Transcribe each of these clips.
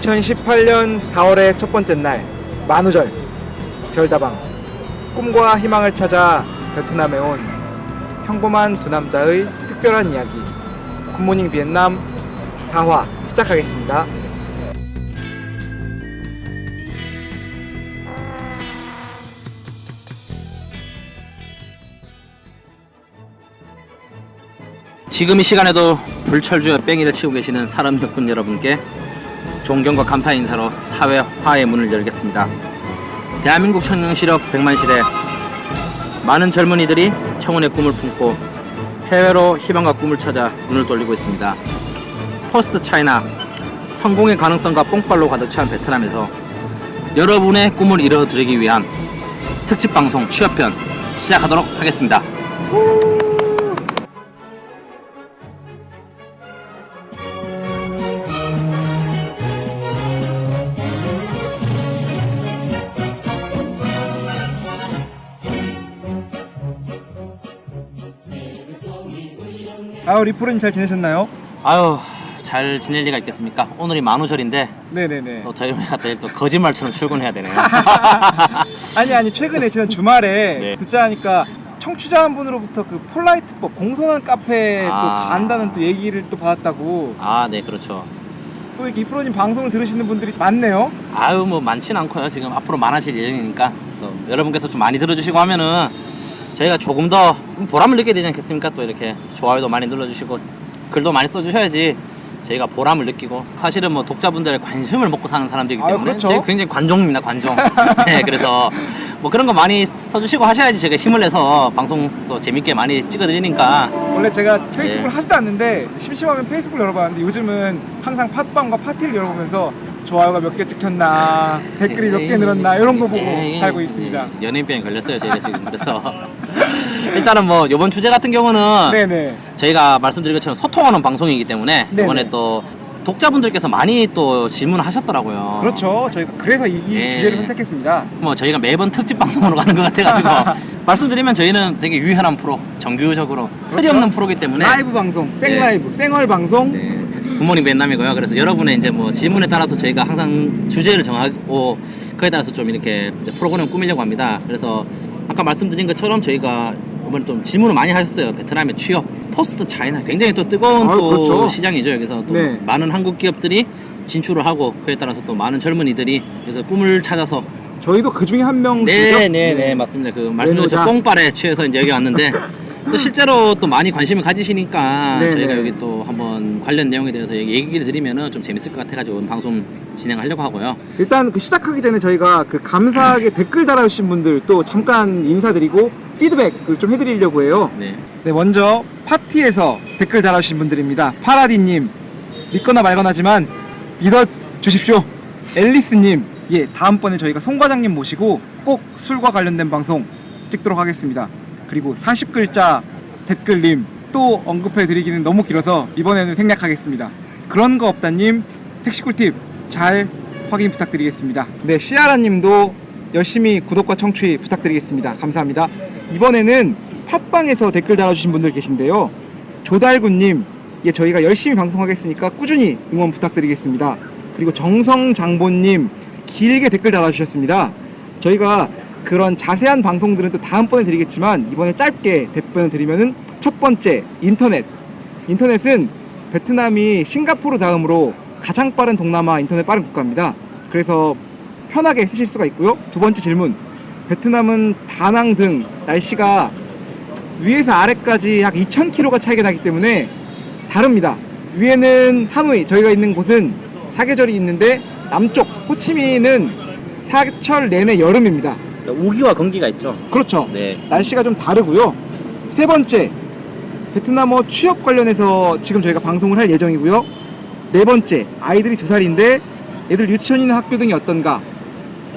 2018년 4월의 첫 번째 날, 만우절 별다방, 꿈과 희망을 찾아 베트남에 온 평범한 두 남자의 특별한 이야기, 굿모닝 비엔남 4화 시작하겠습니다. 지금 이 시간에도 불철주야 뺑이를 치고 계시는 사람역군 여러분께 존경과 감사 인사로 사회 화해의 문을 열겠습니다. 대한민국 청년실업 100만 시대, 많은 젊은이들이 청혼의 꿈을 품고 해외로 희망과 꿈을 찾아 눈을 돌리고 있습니다. 포스트 차이나, 성공의 가능성과 뽕발로 가득 찬 베트남에서 여러분의 꿈을 이뤄드리기 위한 특집 방송 취업편 시작하도록 하겠습니다. 리프로님 잘 지내셨나요? 아유, 잘 지낼 리가 있겠습니까? 오늘이 만우절인데 네네네. 또 저희 같은 또 거짓말처럼 출근해야 되네요. 아니 최근에 지난 주말에 네. 듣자 하니까 청취자 한 분으로부터 그 폴라이트법 공손한 카페 또 간다는 또 얘기를 또 받았다고. 아, 네, 그렇죠. 또 이렇게 리프로님 방송을 들으시는 분들이 많네요. 아유, 뭐 많진 않고요. 지금 앞으로 많아질 예정이니까 또 여러분께서 좀 많이 들어주시고 하면은 저희가 조금 더 좀 보람을 느끼게 되지 않겠습니까? 또 이렇게 좋아요도 많이 눌러주시고 글도 많이 써주셔야지 저희가 보람을 느끼고, 사실은 뭐 독자분들의 관심을 먹고 사는 사람들이기 때문에 그렇죠. 저희 굉장히 관종입니다, 관종. 네, 그래서 뭐 그런 거 많이 써주시고 하셔야지 제가 힘을 내서 방송도 재밌게 많이 찍어드리니까. 원래 제가 페이스북을 네. 하지도 않는데 심심하면 페이스북을 열어봤는데 요즘은 항상 팟빵과 파티를 열어보면서 좋아요가 몇 개 찍혔나, 댓글이 몇 개 늘었나 이런 거 보고 살고 있습니다. 연예인병에 걸렸어요, 저희가 지금. 그래서 일단은 뭐 이번 주제 같은 경우는 네네. 저희가 말씀드린 것처럼 소통하는 방송이기 때문에 네네. 이번에 또 독자분들께서 많이 또 질문하셨더라고요. 그렇죠. 저희가 그래서 이 네. 주제를 선택했습니다. 뭐 저희가 매번 특집 방송으로 가는 것 같아가지고 말씀드리면 저희는 되게 유연한 프로, 정규적으로 틀이 없는 프로기 때문에 라이브 방송, 생라이브, 생얼 방송. 네. 굿모닝 베트남이고요. 그래서 여러분의 이제 뭐 질문에 따라서 저희가 항상 주제를 정하고 그에 따라서 좀 이렇게 프로그램을 꾸미려고 합니다. 그래서 아까 말씀드린 것처럼 저희가 이번에 좀 질문을 많이 하셨어요. 베트남의 취업, 포스트 차이나 굉장히 또 뜨거운 또 그렇죠. 시장이죠. 여기서 또 네. 많은 한국 기업들이 진출을 하고 그에 따라서 또 많은 젊은이들이 그래서 꿈을 찾아서 저희도 그 중에 한 명이죠. 네, 맞습니다. 그 말씀드린 뽕빨에 취해서 이제 여기 왔는데 또 실제로 또 많이 관심을 가지시니까 네네. 저희가 여기 또 한번 관련 내용에 대해서 얘기를 드리면은 좀 재밌을 것 같아가지고 방송 진행하려고 하고요. 일단 그 시작하기 전에 저희가 그 감사하게 댓글 달아주신 분들 또 잠깐 인사드리고 피드백을 좀 해드리려고 해요. 네. 네, 먼저 파티에서 댓글 달아주신 분들입니다. 파라디님, 믿거나 말거나지만 믿어주십시오. 앨리스님, 예, 다음번에 저희가 송 과장님 모시고 꼭 술과 관련된 방송 찍도록 하겠습니다. 그리고 40글자 댓글님 또 언급해드리기는 너무 길어서 이번에는 생략하겠습니다. 그런 거 없다님, 택시 꿀팁 잘 확인 부탁드리겠습니다. 네, 시아라님도 열심히 구독과 청취 부탁드리겠습니다. 감사합니다. 이번에는 팟빵에서 댓글 달아주신 분들 계신데요. 조달구님, 예, 저희가 열심히 방송하겠으니까 꾸준히 응원 부탁드리겠습니다. 그리고 정성장보님, 길게 댓글 달아주셨습니다. 저희가 그런 자세한 방송들은 또 다음번에 드리겠지만 이번에 짧게 답변을 드리면은, 첫 번째, 인터넷은 베트남이 싱가포르 다음으로 가장 빠른 동남아 인터넷 빠른 국가입니다. 그래서 편하게 쓰실 수가 있고요. 두 번째 질문, 베트남은 다낭 등 날씨가 위에서 아래까지 약 2000km가 차이가 나기 때문에 다릅니다. 위에는 하노이, 저희가 있는 곳은 사계절이 있는데 남쪽 호치민은 사철 내내 여름입니다. 우기와 건기가 있죠. 그렇죠. 네. 날씨가 좀 다르고요. 세 번째, 베트남어 취업 관련해서 지금 저희가 방송을 할 예정이고요. 네 번째, 아이들이 2살인데 애들 유치원이나 학교 등이 어떤가.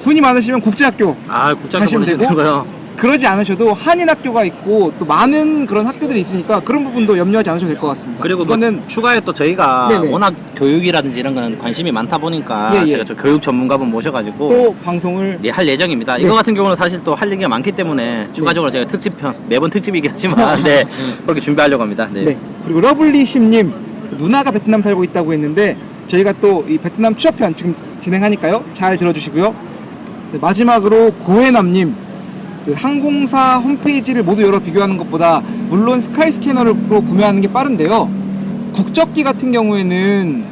돈이 많으시면 국제학교 국제학교 가시면 되고, 보내시고요. 그러지 않으셔도 한인 학교가 있고 또 많은 그런 학교들이 있으니까 그런 부분도 염려하지 않으셔도 될 것 같습니다. 그리고 뭐 이거는 추가에 또 저희가 네네. 워낙 교육이라든지 이런 거는 관심이 많다 보니까 예, 예. 제가 좀 교육 전문가분 모셔가지고 또 방송을 네, 할 예정입니다. 네. 이거 같은 경우는 사실 또 할 얘기가 많기 때문에 추가적으로 제가 특집편, 매번 특집이긴 하지만 네, 그렇게 준비하려고 합니다. 네. 네. 그리고 러블리심님, 누나가 베트남 살고 있다고 했는데 저희가 또 이 베트남 취업편 지금 진행하니까요. 잘 들어주시고요. 네, 마지막으로 고해남님, 그 항공사 홈페이지를 모두 열어 비교하는 것보다 물론 스카이스캐너로 구매하는 게 빠른데요. 국적기 같은 경우에는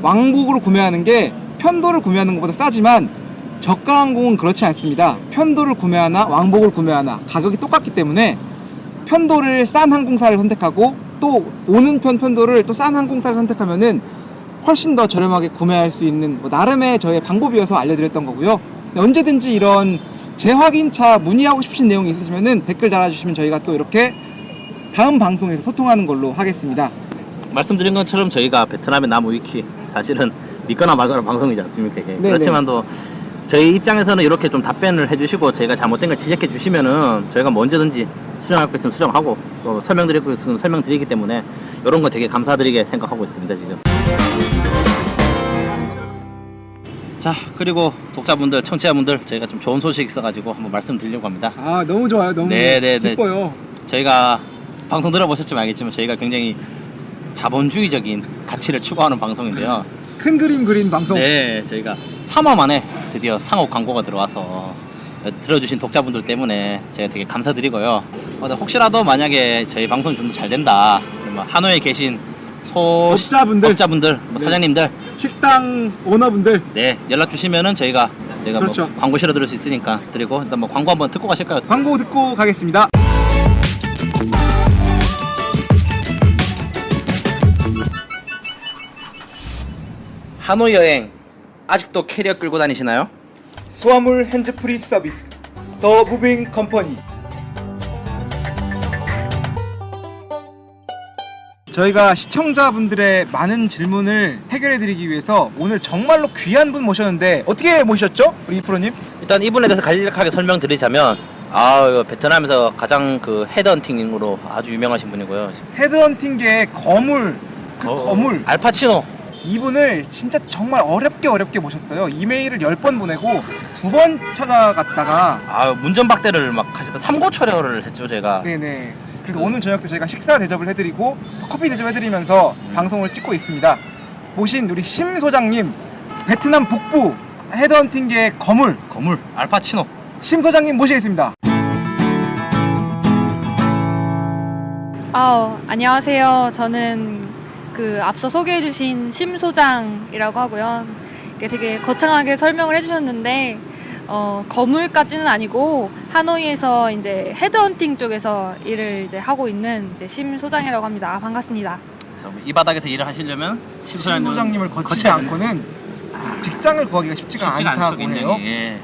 왕복으로 구매하는 게 편도를 구매하는 것보다 싸지만 저가 항공은 그렇지 않습니다. 편도를 구매하나 왕복을 구매하나 가격이 똑같기 때문에 편도를 싼 항공사를 선택하고 또 오는 편도를 또 싼 항공사를 선택하면은 훨씬 더 저렴하게 구매할 수 있는 뭐 나름의 저의 방법이어서 알려드렸던 거고요. 언제든지 이런 재확인차 문의하고 싶으신 내용이 있으시면은 댓글 달아주시면 저희가 또 이렇게 다음 방송에서 소통하는 걸로 하겠습니다. 말씀드린 것처럼 저희가 베트남의 나무 위키 사실은 믿거나 말거나 방송이지 않습니까? 이게. 그렇지만도 저희 입장에서는 이렇게 좀 답변을 해주시고 저희가 잘못된 걸 지적해 주시면은 저희가 뭐 언제든지 수정할 거 있으면 수정하고 또 설명드릴 거 있으면 설명드리기 때문에 이런 거 되게 감사드리게 생각하고 있습니다 지금. 자, 그리고 독자분들, 청취자분들 저희가 좀 좋은 소식 있어가지고 한번 말씀드리려고 합니다. 아, 너무 좋아요. 너무 기뻐요. 저희가 방송 들어보셨지만 알겠지만 저희가 굉장히 자본주의적인 가치를 추구하는 방송인데요. 큰 그림 그린 방송. 네, 저희가 3화 만에 드디어 상업 광고가 들어와서 들어주신 독자분들 때문에 제가 되게 감사드리고요. 혹시라도 만약에 저희 방송이 좀 더 잘 된다, 그러면 하노이에 계신 업자분들, 뭐 네. 사장님들, 식당 오너분들, 네, 연락 주시면은 저희가 그렇죠. 뭐 광고 실어 드릴 수 있으니까 드리고, 일단 뭐 광고 한번 듣고 가실까요? 광고 듣고 가겠습니다. 하노이 여행 아직도 캐리어 끌고 다니시나요? 수화물 핸즈프리 서비스 더 무빙 컴퍼니. 저희가 시청자분들의 많은 질문을 해결해드리기 위해서 오늘 정말로 귀한 분 모셨는데 어떻게 모셨죠? 우리 이프로님? 일단 이분에 대해서 간략하게 설명드리자면 이거 베트남에서 가장 그 헤드헌팅으로 아주 유명하신 분이고요. 헤드헌팅계의 거물, 거물 알파치노. 이분을 진짜 정말 어렵게 모셨어요. 이메일을 10번 보내고 2번 찾아갔다가 문전박대를 막 하시다 삼고초려를 했죠 제가. 네네. 그래서 오늘 저녁 때 저희가 식사 대접을 해드리고 커피 대접 해드리면서 방송을 찍고 있습니다. 모신 우리 심 소장님, 베트남 북부 헤드헌팅계의 거물 알파치노 심 소장님 모시겠습니다. 안녕하세요. 저는 그 앞서 소개해주신 심 소장이라고 하고요. 이게 되게 거창하게 설명을 해주셨는데 거물까지는 아니고 하노이에서 이제 헤드헌팅 쪽에서 일을 이제 하고 있는 이제 심 소장이라고 합니다. 반갑습니다. 그래서 이 바닥에서 일을 하시려면 심 소장님을 거치지 않고는 직장을 구하기가 쉽지가 않다고 굉장히, 해요. 예.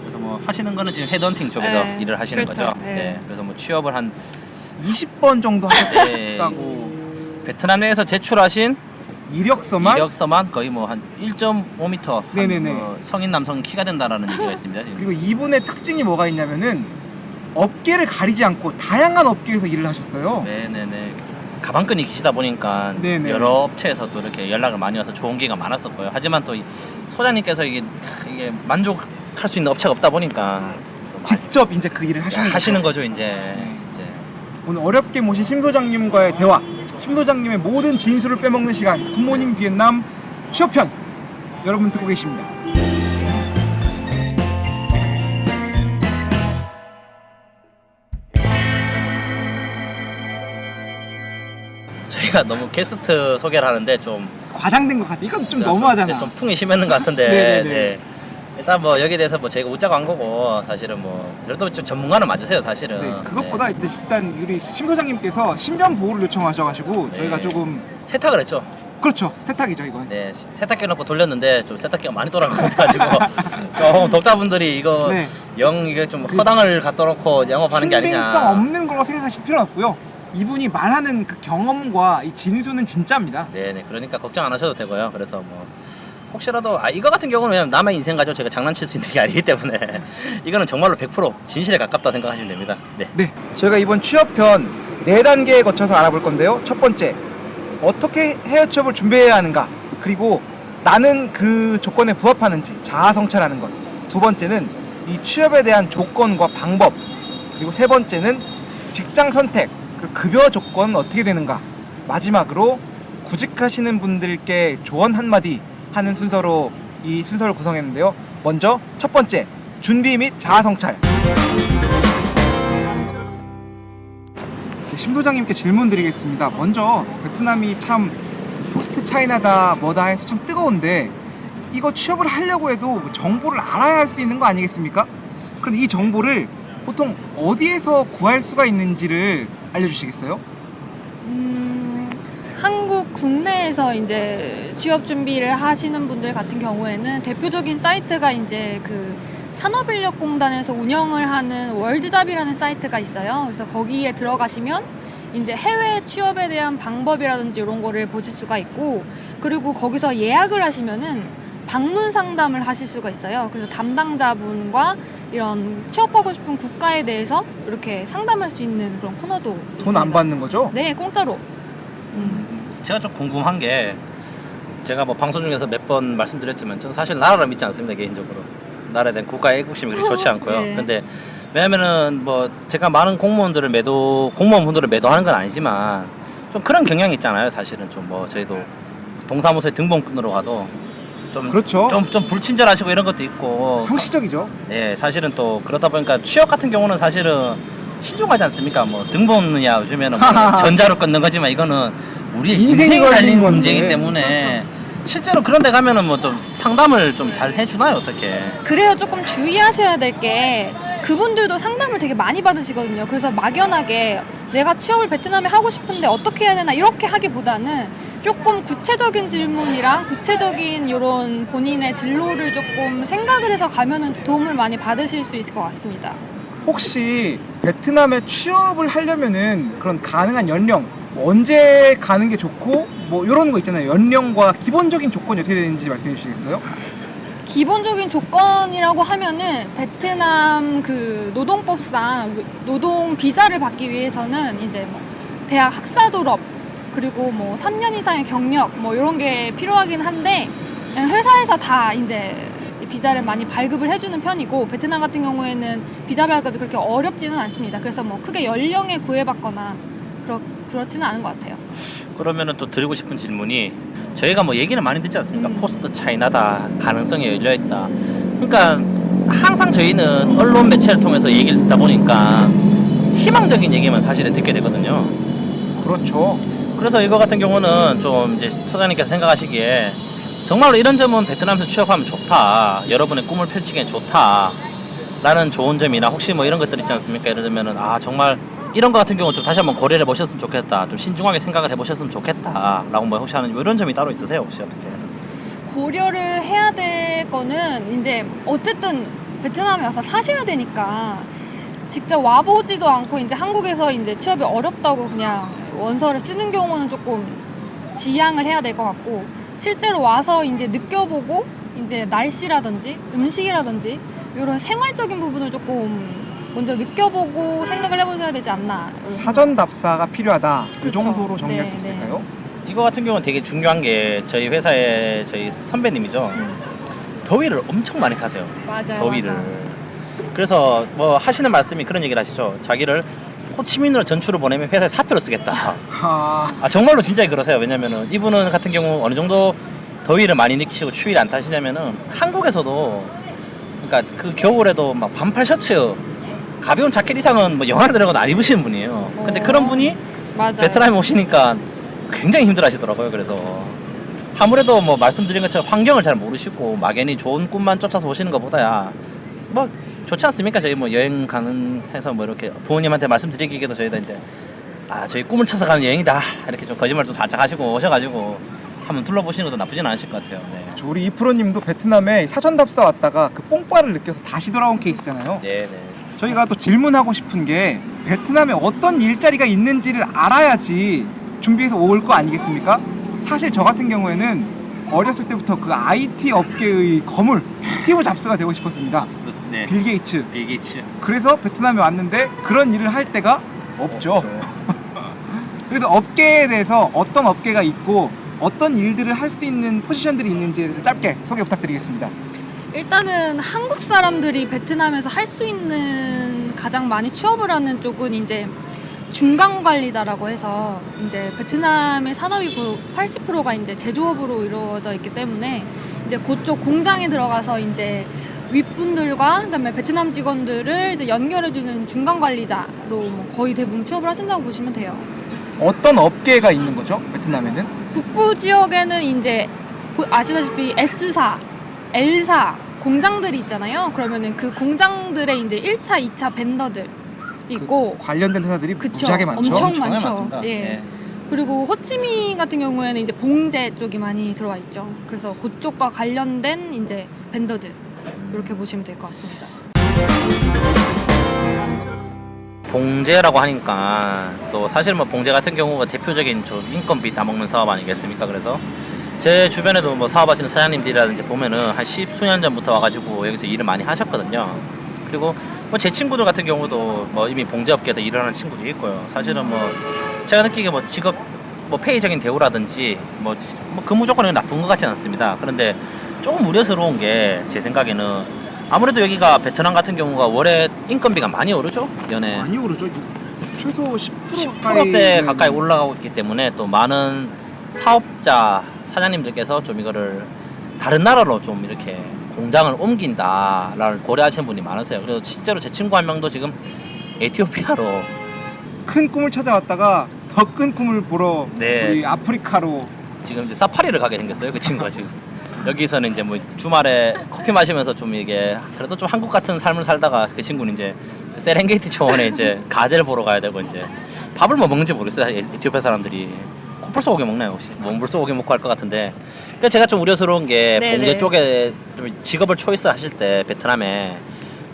그래서 뭐 하시는 거는 지금 헤드헌팅 쪽에서 네, 일을 하시는 그렇죠. 거죠. 네. 네. 그래서 뭐 취업을 한 20번 정도 하셨다고. 베트남 내에서 제출하신 이력서만 거의 뭐 한 1.5m 네네네. 성인 남성 키가 된다라는 얘기가 있습니다. 지금. 그리고 이분의 특징이 뭐가 있냐면은 업계를 가리지 않고 다양한 업계에서 일을 하셨어요. 네네네. 가방끈이 기시다 보니까 네네. 여러 업체에서 또 이렇게 연락을 많이 와서 좋은 기회가 많았었고요. 하지만 또 이 소장님께서 이게 만족할 수 있는 업체가 없다 보니까 직접 이제 그 일을 하시는 거죠 이제. 오늘 어렵게 모신 심 소장님과의 대화, 심 소장님의 모든 진술을 빼먹는 시간, 굿모닝 비엔남 취업편 여러분 듣고 계십니다. 저희가 너무 게스트 소개를 하는데 좀 과장된 것 같아. 이건 좀 너무하잖아. 좀 풍이 심했는 것 같은데. 네네네. 네. 일단 뭐 여기에 대해서 뭐 저희가 웃자고 한 거고 사실은 뭐 그래도 좀 전문가는 맞으세요 사실은. 네, 그것보다 일단 우리 심 소장님께서 신변 보호를 요청하셔가지고 네. 저희가 조금 세탁을 했죠. 그렇죠, 세탁이죠 이건. 네, 세탁기 넣고 돌렸는데 좀 세탁기가 많이 돌아가가지고 좀 독자분들이 이거 네. 이게 좀 허당을 갖다 놓고 영업하는 게 아니냐. 신빙성 없는 거라고 생각하실 필요는 없고요. 이분이 말하는 그 경험과 이 진술은 진짜입니다. 네네, 그러니까 걱정 안 하셔도 되고요. 그래서 뭐 혹시라도 이거 같은 경우는 왜냐면 남의 인생 가지고 제가 장난칠 수 있는 게 아니기 때문에 이거는 정말로 100% 진실에 가깝다 생각하시면 됩니다. 네. 네, 저희가 이번 취업편 4단계에 거쳐서 알아볼 건데요. 첫 번째, 어떻게 해외 취업을 준비해야 하는가, 그리고 나는 그 조건에 부합하는지 자아 성찰하는 것. 두 번째는 이 취업에 대한 조건과 방법, 그리고 세 번째는 직장 선택, 그리고 급여 조건은 어떻게 되는가. 마지막으로 구직하시는 분들께 조언 한마디 하는 순서로 이 순서를 구성했는데요. 먼저 첫 번째, 준비 및 자아 성찰. 심 소장님께 질문 드리겠습니다. 먼저 베트남이 참 포스트 차이나다 뭐다 해서 참 뜨거운데 이거 취업을 하려고 해도 정보를 알아야 할 수 있는 거 아니겠습니까? 그런데 이 정보를 보통 어디에서 구할 수가 있는지를 알려주시겠어요? 한국 국내에서 이제 취업 준비를 하시는 분들 같은 경우에는 대표적인 사이트가 이제 그 산업인력공단에서 운영을 하는 월드잡이라는 사이트가 있어요. 그래서 거기에 들어가시면 이제 해외 취업에 대한 방법이라든지 이런 거를 보실 수가 있고, 그리고 거기서 예약을 하시면은 방문 상담을 하실 수가 있어요. 그래서 담당자분과 이런 취업하고 싶은 국가에 대해서 이렇게 상담할 수 있는 그런 코너도 있습니다. 돈 안 받는 거죠? 네, 공짜로. 제가 좀 궁금한 게, 제가 뭐 방송 중에서 몇 번 말씀드렸지만 저는 사실 나라를 믿지 않습니다. 개인적으로 나라에 대한 국가의 애국심이 그렇게 좋지 않고요. 네. 근데 왜냐면은 뭐 제가 많은 공무원분들을 매도하는 건 아니지만 좀 그런 경향이 있잖아요. 사실은 좀 뭐 저희도 동사무소에 등본으로 가도 좀 그렇죠. 좀 불친절하시고 이런 것도 있고. 형식적이죠. 네, 사실은 또 그러다 보니까 취업 같은 경우는 사실은 신중하지 않습니까? 뭐 등본이야 요즘에는 뭐 전자로 끊는 거지만 이거는 우리의 인생이 인생이 걸린 달린 건데. 문제이기 때문에 실제로 그런 데 가면은 뭐 좀 상담을 좀 잘 해주나요? 어떻게? 그래요. 조금 주의하셔야 될 게 그분들도 상담을 되게 많이 받으시거든요. 그래서 막연하게 내가 취업을 베트남에 하고 싶은데 어떻게 해야 되나 이렇게 하기보다는 조금 구체적인 질문이랑 구체적인 이런 본인의 진로를 조금 생각을 해서 가면은 도움을 많이 받으실 수 있을 것 같습니다. 혹시 베트남에 취업을 하려면은 그런 가능한 연령, 뭐 언제 가는 게 좋고 뭐 이런 거 있잖아요. 연령과 기본적인 조건이 어떻게 되는지 말씀해 주시겠어요? 기본적인 조건이라고 하면은 베트남 그 노동법상 노동 비자를 받기 위해서는 이제 뭐 대학 학사 졸업 그리고 뭐 3년 이상의 경력 뭐 이런 게 필요하긴 한데 회사에서 다 이제 비자를 많이 발급을 해주는 편이고, 베트남 같은 경우에는 비자 발급이 그렇게 어렵지는 않습니다. 그래서 뭐 크게 연령에 구애받거나 그렇지는 않은 것 같아요. 그러면은 또 드리고 싶은 질문이, 저희가 뭐 얘기는 많이 듣지 않습니까? 포스트 차이나다, 가능성이 열려 있다. 그러니까 항상 저희는 언론 매체를 통해서 얘기를 듣다 보니까 희망적인 얘기만 사실은 듣게 되거든요. 그렇죠. 그래서 이거 같은 경우는 좀 이제 소장님께서 생각하시기에 정말로 이런 점은 베트남에서 취업하면 좋다, 여러분의 꿈을 펼치기엔 좋다 라는 좋은 점이나, 혹시 뭐 이런 것들 있지 않습니까? 예를 들면은 정말 이런 거 같은 경우 좀 다시 한번 고려를 해보셨으면 좋겠다, 좀 신중하게 생각을 해보셨으면 좋겠다 라고 뭐 혹시 하는 뭐 이런 점이 따로 있으세요? 혹시 어떻게? 고려를 해야 될 거는 이제 어쨌든 베트남에 와서 사셔야 되니까 직접 와보지도 않고 이제 한국에서 이제 취업이 어렵다고 그냥 원서를 쓰는 경우는 조금 지양을 해야 될 것 같고, 실제로 와서 이제 느껴보고 이제 날씨라든지 음식이라든지 이런 생활적인 부분을 조금 먼저 느껴보고 생각을 해보셔야 되지 않나. 사전 답사가 필요하다. 그 그렇죠. 정도로 정리할 네, 수 있을까요? 이거 같은 경우는 되게 중요한 게, 저희 회사의 저희 선배님이죠. 더위를 엄청 많이 타세요. 맞아요. 더위를. 맞아. 그래서 뭐 하시는 말씀이 그런 얘기를 하시죠. 자기를 호치민으로 전출을 보내면 회사에 사표를 쓰겠다. 정말로 진짜 그러세요. 왜냐면은 이분은 같은 경우 어느 정도 더위를 많이 느끼시고 추위를 안 타시냐면은 한국에서도, 그러니까 그 겨울에도 막 반팔 셔츠, 가벼운 자켓 이상은 뭐 영하를 들어가도 안 입으시는 분이에요. 근데 그런 분이 맞아요. 베트남에 오시니까 굉장히 힘들어하시더라고요. 그래서 아무래도 뭐 말씀드린 것처럼 환경을 잘 모르시고 막연히 좋은 꿈만 쫓아서 오시는 것보다야 뭐 좋지 않습니까? 저희 뭐 여행 가는 해서 뭐 이렇게 부모님한테 말씀드리기에도 저희도 이제 저희 꿈을 찾아 가는 여행이다 이렇게 좀 거짓말도 살짝 하시고 오셔가지고 한번 둘러보시는 것도 나쁘진 않으실 것 같아요. 네. 우리 이프로님도 베트남에 사전 답사 왔다가 그 뽕빠를 느껴서 다시 돌아온 케이스잖아요. 네. 저희가 또 질문하고 싶은 게, 베트남에 어떤 일자리가 있는지를 알아야지 준비해서 올 거 아니겠습니까? 사실 저 같은 경우에는 어렸을 때부터 그 IT 업계의 거물 스티브 잡스가 되고 싶었습니다. 네. 빌 게이츠. 빌 게이츠. 그래서 베트남에 왔는데 그런 일을 할 데가 없죠. 그래서 업계에 대해서 어떤 업계가 있고 어떤 일들을 할 수 있는 포지션들이 있는지에 대해서 짧게 소개 부탁드리겠습니다. 일단은 한국 사람들이 베트남에서 할 수 있는 가장 많이 취업을 하는 쪽은 이제 중간 관리자라고 해서 이제 베트남의 산업이 80%가 이제 제조업으로 이루어져 있기 때문에 이제 그쪽 공장에 들어가서 이제 윗분들과 그다음에 베트남 직원들을 이제 연결해주는 중간 관리자로 뭐 거의 대부분 취업을 하신다고 보시면 돼요. 어떤 업계가 있는 거죠? 베트남에는? 북부 지역에는 이제 아시다시피 S사, L사 공장들이 있잖아요. 그러면은 그 공장들의 이제 1차, 2차 벤더들 있고 관련된 회사들이 그쵸. 무지하게 많죠. 엄청 정말 많죠. 많습니다. 예. 예. 그리고 호치민 같은 경우에는 이제 봉제 쪽이 많이 들어와 있죠. 그래서 그쪽과 관련된 이제 벤더들 이렇게 보시면 될 것 같습니다. 봉제라고 하니까 또 사실 뭐 봉제 같은 경우가 대표적인 좀 인건비 따먹는 사업 아니겠습니까? 그래서 제 주변에도 뭐 사업하시는 사장님들이라든지 보면은 한 10수년 전부터 와가지고 여기서 일을 많이 하셨거든요. 그리고 뭐 제 친구들 같은 경우도 뭐 이미 봉제업계에서 일을 하는 친구도 있고요. 사실은 뭐 제가 느끼기에 뭐 직업 뭐 페이적인 대우라든지 뭐 근무 조건이 나쁜 것 같지는 않습니다. 그런데 조금 우려스러운 게 제 생각에는 아무래도 여기가 베트남 같은 경우가 월에 인건비가 많이 오르죠. 연에 많이 오르죠. 최소 10% 10%대 가까이 올라가고 있기 때문에 또 많은 사업자 사장님들께서 좀 이거를 다른 나라로 좀 이렇게 공장을 옮긴다를 고려하시는 분이 많으세요. 그래서 실제로 제 친구 한 명도 지금 에티오피아로 큰 꿈을 찾아왔다가 더 큰 꿈을 보러 네. 우리 아프리카로 지금 이제 사파리를 가게 생겼어요. 그 친구가 지금 여기서는 이제 뭐 주말에 커피 마시면서 좀 이게 그래도 좀 한국 같은 삶을 살다가 그 친구는 이제 세렝게티 초원에 이제 가재를 보러 가야 되고 이제 밥을 뭐 먹는지 모르겠어요. 에티오피아 사람들이 코뿔 소고기 먹나요 혹시? 몽불 소고기 먹고 할 것 같은데. 그러니까 제가 좀 우려스러운 게 네네. 봉제 쪽에 좀 직업을 초이스 하실 때 베트남에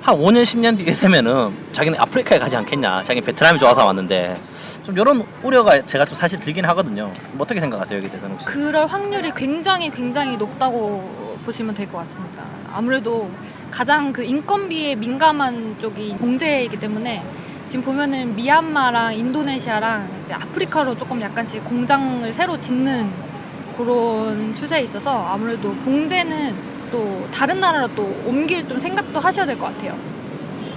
한 5년 10년 뒤에 되면은 자기는 아프리카에 가지 않겠냐. 자기는 베트남이 좋아서 왔는데 좀 이런 우려가 제가 좀 사실 들긴 하거든요. 뭐 어떻게 생각하세요 여기 대해서 혹시? 그럴 확률이 굉장히 높다고 보시면 될 것 같습니다. 아무래도 가장 그 인건비에 민감한 쪽이 봉제이기 때문에 지금 보면은 미얀마랑 인도네시아랑 이제 아프리카로 조금 약간씩 공장을 새로 짓는 그런 추세에 있어서 아무래도 봉제는 또 다른 나라로 또 옮길 좀 생각도 하셔야 될 것 같아요.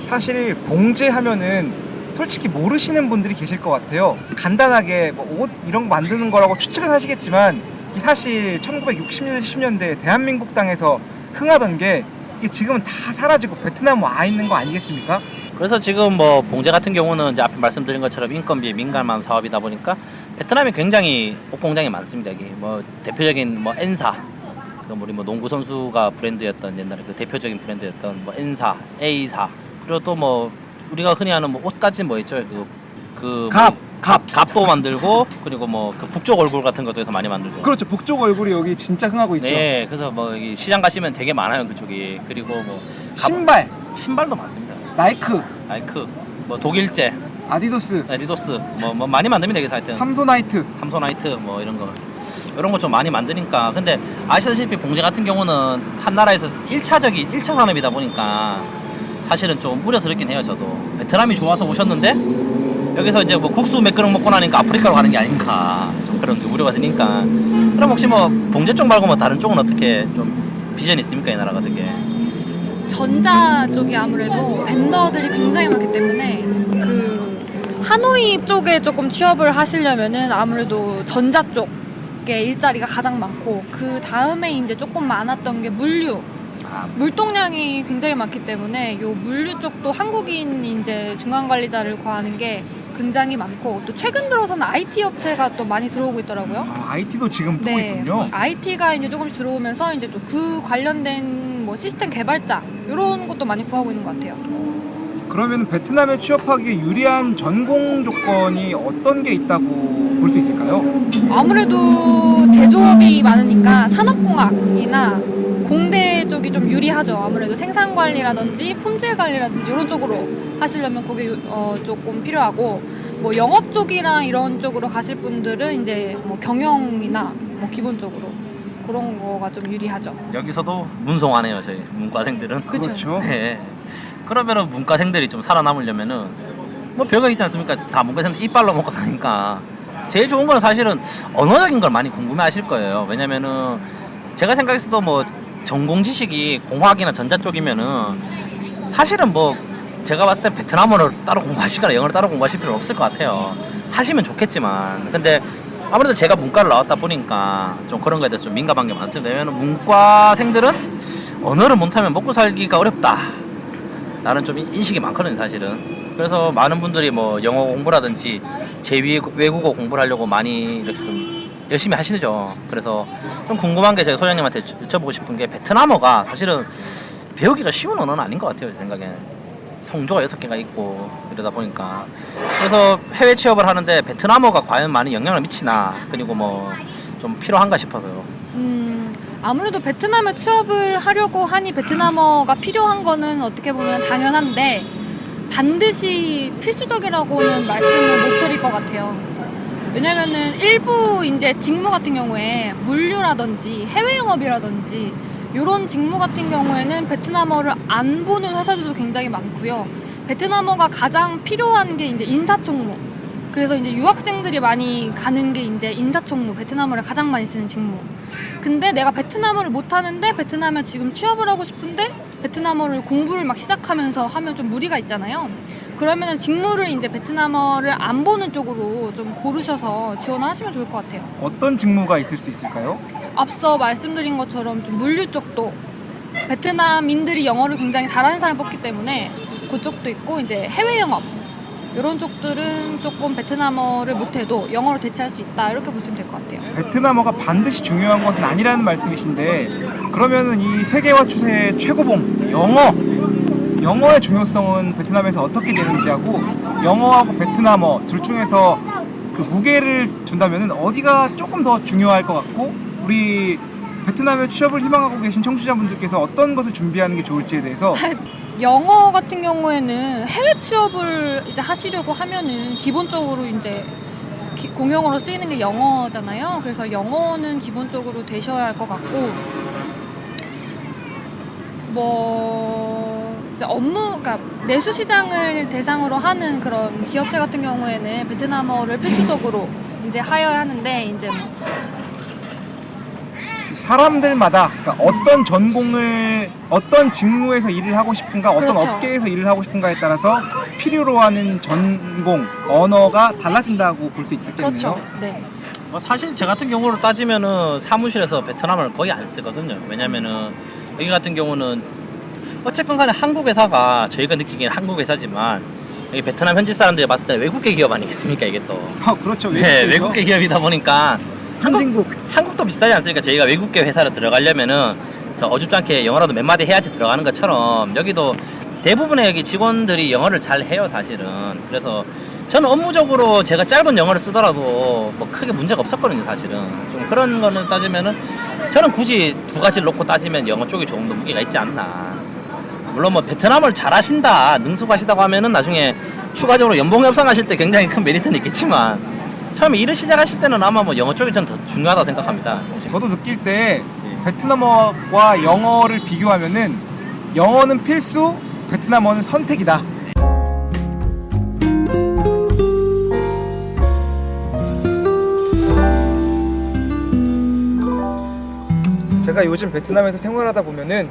사실 봉제하면은 솔직히 모르시는 분들이 계실 것 같아요. 간단하게 뭐 옷 이런 거 만드는 거라고 추측은 하시겠지만 이게 사실 1960년대 10년대 대한민국 땅에서 흥하던 게 이게 지금은 다 사라지고 베트남 와 있는 거 아니겠습니까? 그래서 지금 뭐 봉제 같은 경우는 이제 앞에 말씀드린 것처럼 인건비에 민감한 사업이다 보니까 베트남에 굉장히 옷 공장이 많습니다. 여기 뭐 대표적인 뭐 N사, 그 우리 뭐 농구 선수가 브랜드였던 옛날에 그 대표적인 브랜드였던 뭐 N사, A사, 그리고 또 뭐 우리가 흔히 아는 뭐 옷까지 뭐 있죠. 갑도 만들고 그리고 뭐 그 북쪽 얼굴 같은 것도 해서 많이 만들죠. 그렇죠. 북쪽 얼굴이 여기 진짜 흥하고 있죠. 네, 그래서 뭐 여기 시장 가시면 되게 많아요 그쪽이. 그리고 뭐 신발도 많습니다. 나이크, 나이크, 뭐 독일제, 아디도스, 에디도스 뭐 많이 만듭니다 여기서 하여튼. 삼소나이트. 삼소나이트 뭐 이런 거 좀 많이 만드니까. 근데 아시다시피 봉제 같은 경우는 한 나라에서 1차 산업이다 보니까 사실은 좀 우려스럽긴 해요. 저도 베트남이 좋아서 오셨는데 여기서 이제 뭐 국수 몇 그릇 먹고 나니까 아프리카로 가는 게 아닌가 좀 그런 게 우려가 되니까. 그럼 혹시 뭐 봉제 쪽 말고 뭐 다른 쪽은 어떻게 좀 비전이 있습니까 이 나라가 되게? 전자 쪽이 아무래도 벤더들이 굉장히 많기 때문에 그 하노이 쪽에 조금 취업을 하시려면은 아무래도 전자 쪽에 일자리가 가장 많고 그 다음에 이제 조금 많았던 게 물동량이 굉장히 많기 때문에 요 물류 쪽도 한국인 이제 중간 관리자를 구하는 게 굉장히 많고 또 최근 들어서는 IT 업체가 또 많이 들어오고 있더라고요. IT도 지금 뜨고 있군요. IT가 이제 조금씩 들어오면서 이제 또 그 관련된 뭐 시스템 개발자 이런 것도 많이 구하고 있는 것 같아요. 그러면 베트남에 취업하기에 유리한 전공 조건이 어떤 게 있다고 볼 수 있을까요? 아무래도 제조업이 많으니까 산업공학이나 공대 쪽이 좀 유리하죠. 아무래도 생산관리라든지 품질관리라든지 이런 쪽으로 하시려면 그게 조금 필요하고 뭐 영업 쪽이랑 이런 쪽으로 가실 분들은 이제 뭐 경영이나 뭐 기본적으로 그런 거가 좀 유리하죠. 여기서도 문송하네요 저희 문과생들은. 그렇죠. 네. 그러면은 문과생들이 좀 살아남으려면은 뭐 별거 있지 않습니까? 다 문과생들 이빨로 먹고 사니까 제일 좋은 건 사실은 언어적인 걸 많이 궁금해하실 거예요. 왜냐면은 제가 생각했어도 뭐 전공 지식이 공학이나 전자 쪽이면은 사실은 뭐 제가 봤을 때 베트남어를 따로 공부하시거나 영어를 따로 공부하실 필요는 없을 것 같아요. 하시면 좋겠지만 근데 아무래도 제가 문과를 나왔다 보니까 좀 그런 거에 대해서 좀 민감한 게 많습니다. 왜냐면 문과생들은 언어를 못하면 먹고 살기가 어렵다 라는 좀 인식이 많거든요 사실은. 그래서 많은 분들이 뭐 영어 공부라든지 제2외국어 공부를 하려고 많이 이렇게 좀 열심히 하시죠. 그래서 좀 궁금한 게 제가 소장님한테 여쭤보고 싶은 게 베트남어가 사실은 배우기가 쉬운 언어는 아닌 것 같아요 제 생각에. 성조가 6개가 있고 이러다 보니까. 그래서 해외 취업을 하는데 베트남어가 과연 많은 영향을 미치나, 그리고 뭐 좀 필요한가 싶어서요. 아무래도 베트남에 취업을 하려고 하니 베트남어가 필요한 거는 어떻게 보면 당연한데 반드시 필수적이라고는 말씀을 못 드릴 것 같아요. 왜냐면은 일부 이제 직무 같은 경우에 물류라든지 해외 영업이라든지 이런 직무 같은 경우에는 베트남어를 안 보는 회사들도 굉장히 많고요. 베트남어가 가장 필요한 게 이제 인사총무. 그래서 이제 유학생들이 많이 가는 게 이제 인사총무, 베트남어를 가장 많이 쓰는 직무. 근데 내가 베트남어를 못 하는데 베트남에 지금 취업을 하고 싶은데 베트남어를 공부를 막 시작하면서 하면 좀 무리가 있잖아요. 그러면은 직무를 이제 베트남어를 안 보는 쪽으로 좀 고르셔서 지원을 하시면 좋을 것 같아요. 어떤 직무가 있을 수 있을까요? 앞서 말씀드린 것처럼 좀 물류 쪽도 베트남인들이 영어를 굉장히 잘하는 사람을 뽑기 때문에 그쪽도 있고, 이제 해외 영업 이런 쪽들은 조금 베트남어를 못해도 영어로 대체할 수 있다 이렇게 보시면 될 것 같아요. 베트남어가 반드시 중요한 것은 아니라는 말씀이신데, 그러면은 이 세계화 추세의 최고봉 영어의 중요성은 베트남에서 어떻게 되는지하고, 영어하고 베트남어 둘 중에서 그 무게를 둔다면은 어디가 조금 더 중요할 것 같고, 우리 베트남에 취업을 희망하고 계신 청취자분들께서 어떤 것을 준비하는 게 좋을지에 대해서. 영어 같은 경우에는 해외 취업을 이제 하시려고 하면은 기본적으로 이제 공용어로 쓰이는 게 영어잖아요. 그래서 영어는 기본적으로 되셔야 할 것 같고, 뭐 이제 그러니까 내수 시장을 대상으로 하는 그런 기업체 같은 경우에는 베트남어를 필수적으로 이제 하여야 하는데, 이제 뭐 사람들마다, 그러니까 어떤 전공을, 어떤 직무에서 일을 하고 싶은가, 어떤 그렇죠. 업계에서 일을 하고 싶은가에 따라서 필요로 하는 전공, 언어가 달라진다고 볼 수 있겠네요. 그렇죠. 네. 뭐 사실 제 같은 경우로 따지면은 사무실에서 베트남어를 거의 안 쓰거든요. 왜냐면은 여기 같은 경우는 어쨌건 간에 한국 회사가, 저희가 느끼기엔 한국 회사지만 여기 베트남 현지 사람들이 봤을 때 외국계 기업 아니겠습니까 이게 또. 그렇죠. 네, 외국계 기업이다 보니까 한국도 비슷하지 않습니까? 저희가 외국계 회사를 들어가려면은 저 어줍잖게 영어라도 몇 마디 해야지 들어가는 것처럼 여기도 대부분의 여기 직원들이 영어를 잘 해요 사실은. 그래서 저는 업무적으로 제가 짧은 영어를 쓰더라도 뭐 크게 문제가 없었거든요 사실은. 좀 그런 거는 따지면은 저는 굳이 두 가지를 놓고 따지면 영어 쪽이 조금 더 무게가 있지 않나. 물론 뭐 베트남어를 잘하신다, 능숙하시다고 하면은 나중에 추가적으로 연봉 협상하실 때 굉장히 큰 메리트는 있겠지만 처음에 일을 시작하실 때는 아마 뭐 영어 쪽이 좀 더 중요하다고 생각합니다. 저도 느낄 때 베트남어와 영어를 비교하면은 영어는 필수, 베트남어는 선택이다. 제가 요즘 베트남에서 생활하다 보면은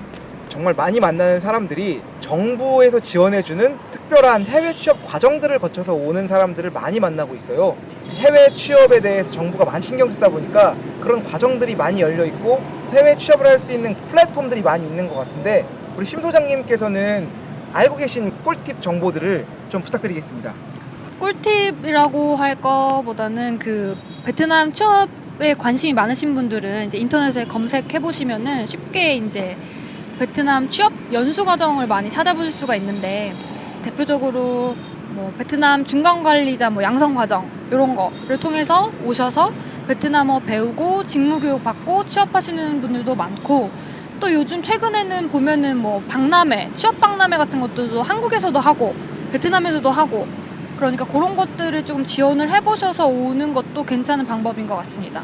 정말 많이 만나는 사람들이 정부에서 지원해주는 특별한 해외 취업 과정들을 거쳐서 오는 사람들을 많이 만나고 있어요. 해외 취업에 대해서 정부가 많이 신경 쓰다 보니까 그런 과정들이 많이 열려 있고 해외 취업을 할 수 있는 플랫폼들이 많이 있는 것 같은데, 우리 심 소장님께서는 알고 계신 꿀팁 정보들을 좀 부탁드리겠습니다. 꿀팁이라고 할 거보다는 그 베트남 취업에 관심이 많으신 분들은 이제 인터넷에 검색해 보시면은 쉽게 이제 베트남 취업 연수 과정을 많이 찾아보실 수가 있는데, 대표적으로 뭐 베트남 중간 관리자 뭐 양성 과정 이런 거를 통해서 오셔서 베트남어 배우고 직무 교육 받고 취업하시는 분들도 많고, 또 요즘 최근에는 보면은 뭐 박람회, 취업 박람회 같은 것들도 한국에서도 하고 베트남에서도 하고, 그러니까 그런 것들을 좀 지원을 해보셔서 오는 것도 괜찮은 방법인 것 같습니다.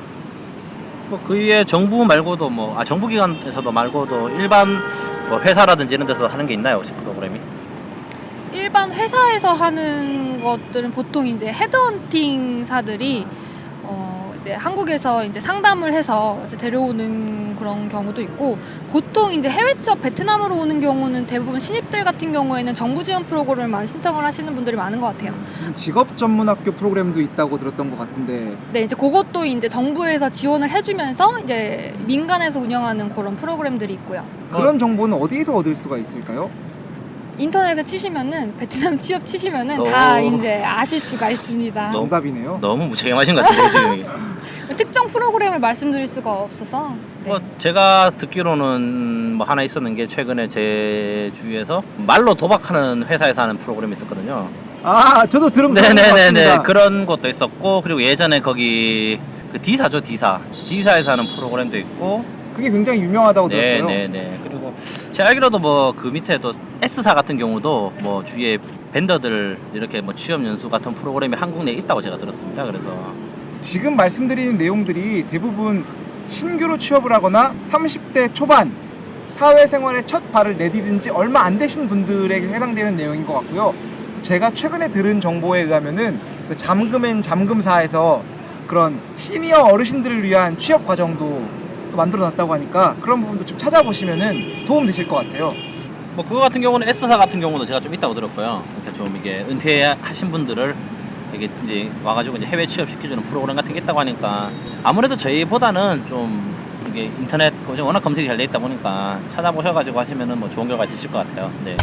뭐 그 위에 정부 말고도 뭐 정부 기관에서도 말고도 일반 뭐 회사라든지 이런 데서 하는 게 있나요 혹시 프로그램이? 일반 회사에서 하는 것들은 보통 이제 헤드헌팅사들이 이제 한국에서 이제 상담을 해서 이제 데려오는 그런 경우도 있고, 보통 이제 해외 취업 베트남으로 오는 경우는 대부분 신입들 같은 경우에는 정부 지원 프로그램을 많이 신청을 하시는 분들이 많은 것 같아요. 직업 전문 학교 프로그램도 있다고 들었던 것 같은데. 네, 이제 그것도 이제 정부에서 지원을 해주면서 이제 민간에서 운영하는 그런 프로그램들이 있고요. 그런 정보는 어디에서 얻을 수가 있을까요? 인터넷에 치시면은 베트남 취업 치시면은 오. 다 이제 아실 수가 있습니다. 정답이네요. 너무 무책임하신 것 같은데 지금. 특정 프로그램을 말씀드릴 수가 없어서. 네. 뭐 제가 듣기로는 뭐 하나 있었는 게 최근에 제 주위에서 말로 도박하는 회사에서 하는 프로그램이 있었거든요. 아, 저도 들은 것 네네네네, 같습니다. 그런 것도 있었고, 그리고 예전에 거기 그 D사죠, D사에서 하는 프로그램도 있고. 그게 굉장히 유명하다고 들었어요. 네네네. 그리고 제가 알기로도 뭐 그 밑에도 S사 같은 경우도 뭐 주위에 벤더들 이렇게 뭐 취업 연수 같은 프로그램이 한국 내에 있다고 제가 들었습니다. 그래서 지금 말씀드리는 내용들이 대부분 신규로 취업을 하거나 30대 초반 사회생활에 첫 발을 내디딘 지 얼마 안 되신 분들에게 해당되는 내용인 것 같고요. 제가 최근에 들은 정보에 의하면은 그 잠금사에서 그런 시니어 어르신들을 위한 취업 과정도 또 만들어놨다고 하니까 그런 부분도 좀 찾아보시면은 도움 되실 것 같아요. 뭐 그거 같은 경우는 S사 같은 경우도 제가 좀 있다고 들었고요. 그러니까 좀 이게 은퇴하신 분들을 이게 이제 와가지고 이제 해외 취업 시켜주는 프로그램 같은 게 있다고 하니까 아무래도 저희보다는 좀 이게 인터넷 워낙 검색이 잘 돼 있다 보니까 찾아보셔가지고 하시면은 뭐 좋은 결과 있으실 것 같아요. 네.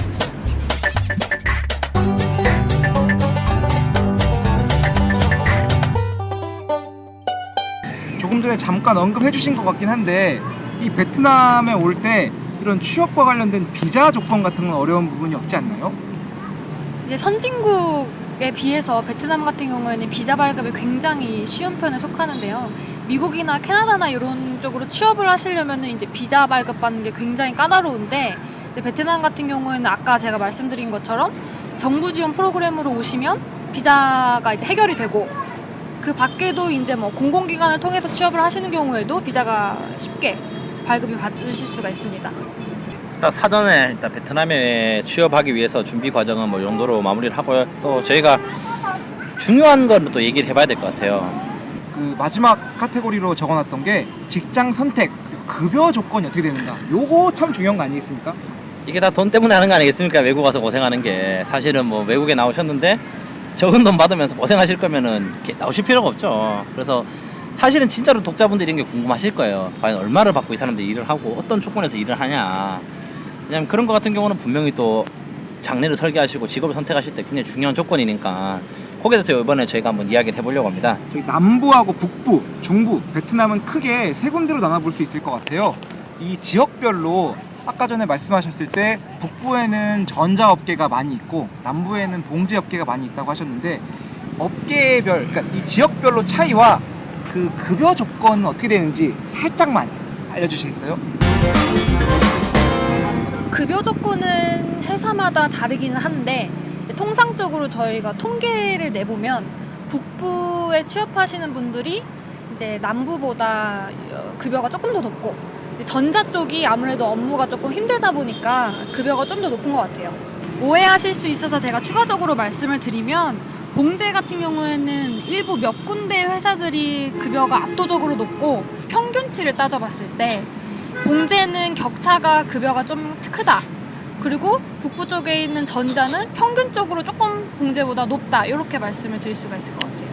조금 전에 잠깐 언급해 주신 것 같긴 한데 이 베트남에 올 때 이런 취업과 관련된 비자 조건 같은 건 어려운 부분이 없지 않나요? 이제 선진국에 비해서 베트남 같은 경우에는 비자 발급이 굉장히 쉬운 편에 속하는데요. 미국이나 캐나다나 이런 쪽으로 취업을 하시려면 이제 비자 발급받는 게 굉장히 까다로운데, 이제 베트남 같은 경우에는 아까 제가 말씀드린 것처럼 정부 지원 프로그램으로 오시면 비자가 이제 해결이 되고, 그 밖에도 이제 뭐 공공기관을 통해서 취업을 하시는 경우에도 비자가 쉽게 발급이 받으실 수가 있습니다. 일단 사전에 일단 베트남에 취업하기 위해서 준비 과정은 뭐 이 정도로 마무리를 하고요. 또 저희가 중요한 건 또 얘기를 해봐야 될 것 같아요. 그 마지막 카테고리로 적어놨던 게 직장 선택 그리고 급여 조건이 어떻게 되는가. 요거 참 중요한 거 아니겠습니까? 이게 다 돈 때문에 하는 거 아니겠습니까? 외국 와서 고생하는 게. 사실은 뭐 외국에 나오셨는데 적은 돈 받으면서 고생하실 거면은 이렇게 나오실 필요가 없죠. 그래서 사실은 진짜로 독자분들이 이런 게 궁금하실 거예요. 과연 얼마를 받고 이 사람들이 일을 하고 어떤 조건에서 일을 하냐. 왜냐면 그런 거 같은 경우는 분명히 또 장래를 설계하시고 직업을 선택하실 때 굉장히 중요한 조건이니까 거기에 대해서 이번에 저희가 한번 이야기를 해보려고 합니다. 저희 남부하고 북부, 중부, 베트남은 크게 세 군데로 나눠볼 수 있을 것 같아요. 이 지역별로 아까 전에 말씀하셨을 때 북부에는 전자업계가 많이 있고 남부에는 봉제업계가 많이 있다고 하셨는데 업계별, 그러니까 이 지역별로 차이와 그 급여 조건은 어떻게 되는지 살짝만 알려주시겠어요? 급여 조건은 회사마다 다르기는 한데, 통상적으로 저희가 통계를 내보면 북부에 취업하시는 분들이 이제 남부보다 급여가 조금 더 높고, 전자 쪽이 아무래도 업무가 조금 힘들다 보니까 급여가 좀 더 높은 것 같아요. 오해하실 수 있어서 제가 추가적으로 말씀을 드리면, 봉제 같은 경우에는 일부 몇 군데 회사들이 급여가 압도적으로 높고, 평균치를 따져봤을 때 봉제는 격차가 급여가 좀 크다. 그리고 북부 쪽에 있는 전자는 평균적으로 조금 봉제보다 높다. 이렇게 말씀을 드릴 수가 있을 것 같아요.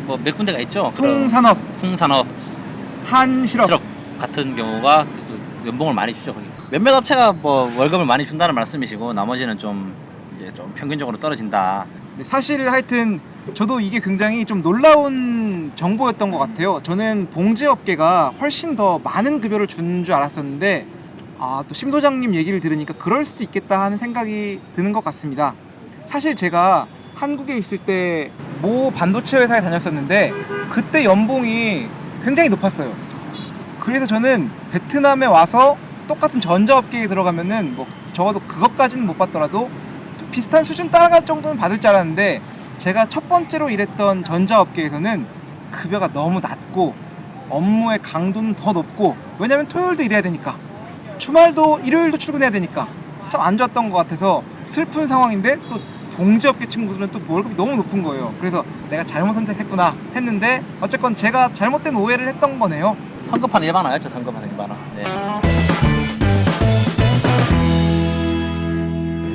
뭐 몇 군데가 있죠. 풍산업, 풍산업, 한실업. 실업 같은 경우가 연봉을 많이 주죠. 거기. 몇몇 업체가 뭐 월급을 많이 준다는 말씀이시고 나머지는 좀 이제 좀 평균적으로 떨어진다. 사실 하여튼 저도 이게 굉장히 좀 놀라운 정보였던 것 같아요. 저는 봉제업계가 훨씬 더 많은 급여를 준 줄 알았었는데 또 심 소장님 얘기를 들으니까 그럴 수도 있겠다 하는 생각이 드는 것 같습니다. 사실 제가 한국에 있을 때 모 반도체 회사에 다녔었는데 그때 연봉이 굉장히 높았어요. 그래서 저는 베트남에 와서 똑같은 전자업계에 들어가면은 뭐 적어도 그것까지는 못 받더라도 좀 비슷한 수준 따라갈 정도는 받을 줄 알았는데, 제가 첫 번째로 일했던 전자업계에서는 급여가 너무 낮고 업무의 강도는 더 높고, 왜냐면 토요일도 일해야 되니까 주말도 일요일도 출근해야 되니까 참 안 좋았던 것 같아서 슬픈 상황인데 또 봉제업계 친구들은 또 월급이 너무 높은 거예요. 그래서 내가 잘못 선택했구나 했는데 어쨌건 제가 잘못된 오해를 했던 거네요. 성급한 일반화였죠. 성급한 일반화. 네.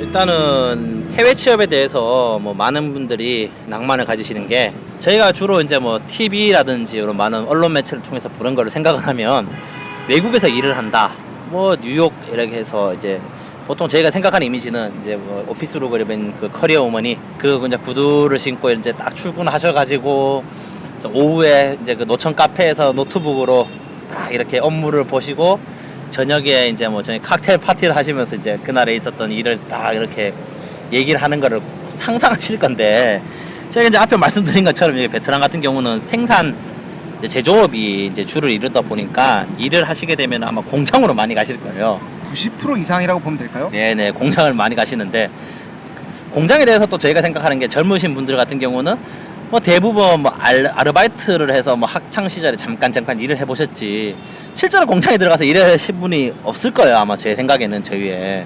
일단은 해외 취업에 대해서 뭐 많은 분들이 낭만을 가지시는 게 저희가 주로 이제 뭐 TV라든지 이런 많은 언론 매체를 통해서 보는 거를 생각을 하면 외국에서 일을 한다. 뭐 뉴욕 이렇게 해서 이제 보통 저희가 생각하는 이미지는 이제 뭐 오피스로 그려진 그 커리어 우먼이 그 이제 구두를 신고 이제 딱 출근하셔가지고 오후에 이제 그 노천 카페에서 노트북으로 딱 이렇게 업무를 보시고 저녁에 이제 뭐 저희 칵테일 파티를 하시면서 이제 그날에 있었던 일을 딱 이렇게 얘기를 하는 거를 상상하실 건데 저희가 이제 앞에 말씀드린 것처럼 이제 베트남 같은 경우는 생산 이제 제조업이 이제 주를 이루다 보니까 일을 하시게 되면 아마 공장으로 많이 가실 거예요. 90% 이상이라고 보면 될까요? 네네, 공장을 많이 가시는데 공장에 대해서 또 저희가 생각하는 게 젊으신 분들 같은 경우는 뭐 대부분 뭐 아르바이트를 해서 뭐 학창 시절에 잠깐 일을 해보셨지 실제로 공장에 들어가서 일하신 분이 없을 거예요. 아마 제 생각에는 저희에.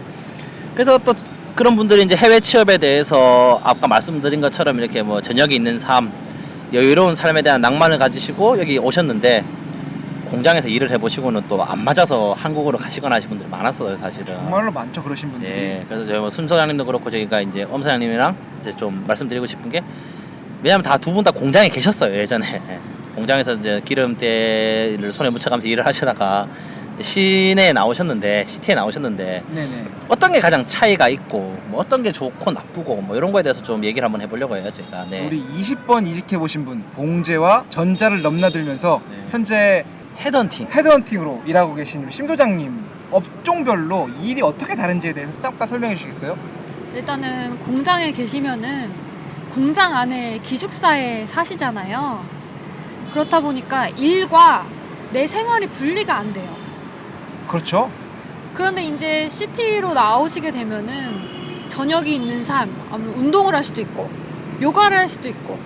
그래서 또 그런 분들이 이제 해외 취업에 대해서 아까 말씀드린 것처럼 이렇게 뭐 저녁이 있는 삶, 여유로운 삶에 대한 낭만을 가지시고 여기 오셨는데 공장에서 일을 해보시고는 또 안 맞아서 한국으로 가시거나 하신 분들이 많았어요, 사실은. 정말로 많죠, 그러신 분들이. 네, 그래서 저희 뭐 순 소장님도 그렇고 저희가 이제 엄 소장님이랑 이제 좀 말씀드리고 싶은 게 왜냐면 다 두 분 다 공장에 계셨어요, 예전에. 공장에서 이제 기름때를 손에 묻혀가면서 일을 하시다가 시내에 나오셨는데, 시티에 나오셨는데 네네. 어떤 게 가장 차이가 있고 뭐 어떤 게 좋고 나쁘고 뭐 이런 거에 대해서 좀 얘기를 한번 해보려고 해요, 제가. 네. 우리 20번 이직해 보신 분, 봉제와 전자를 넘나들면서 네. 현재 헤드헌팅. 헤드헌팅으로 일하고 계신 우리 심 소장님, 업종별로 일이 어떻게 다른지에 대해서 잠깐 설명해 주시겠어요? 일단은 공장에 계시면은 공장 안에 기숙사에 사시잖아요. 그렇다 보니까 일과 내 생활이 분리가 안 돼요. 그렇죠. 그런데 이제 시티로 나오시게 되면은 저녁이 있는 삶, 아니면 운동을 할 수도 있고 요가를 할 수도 있고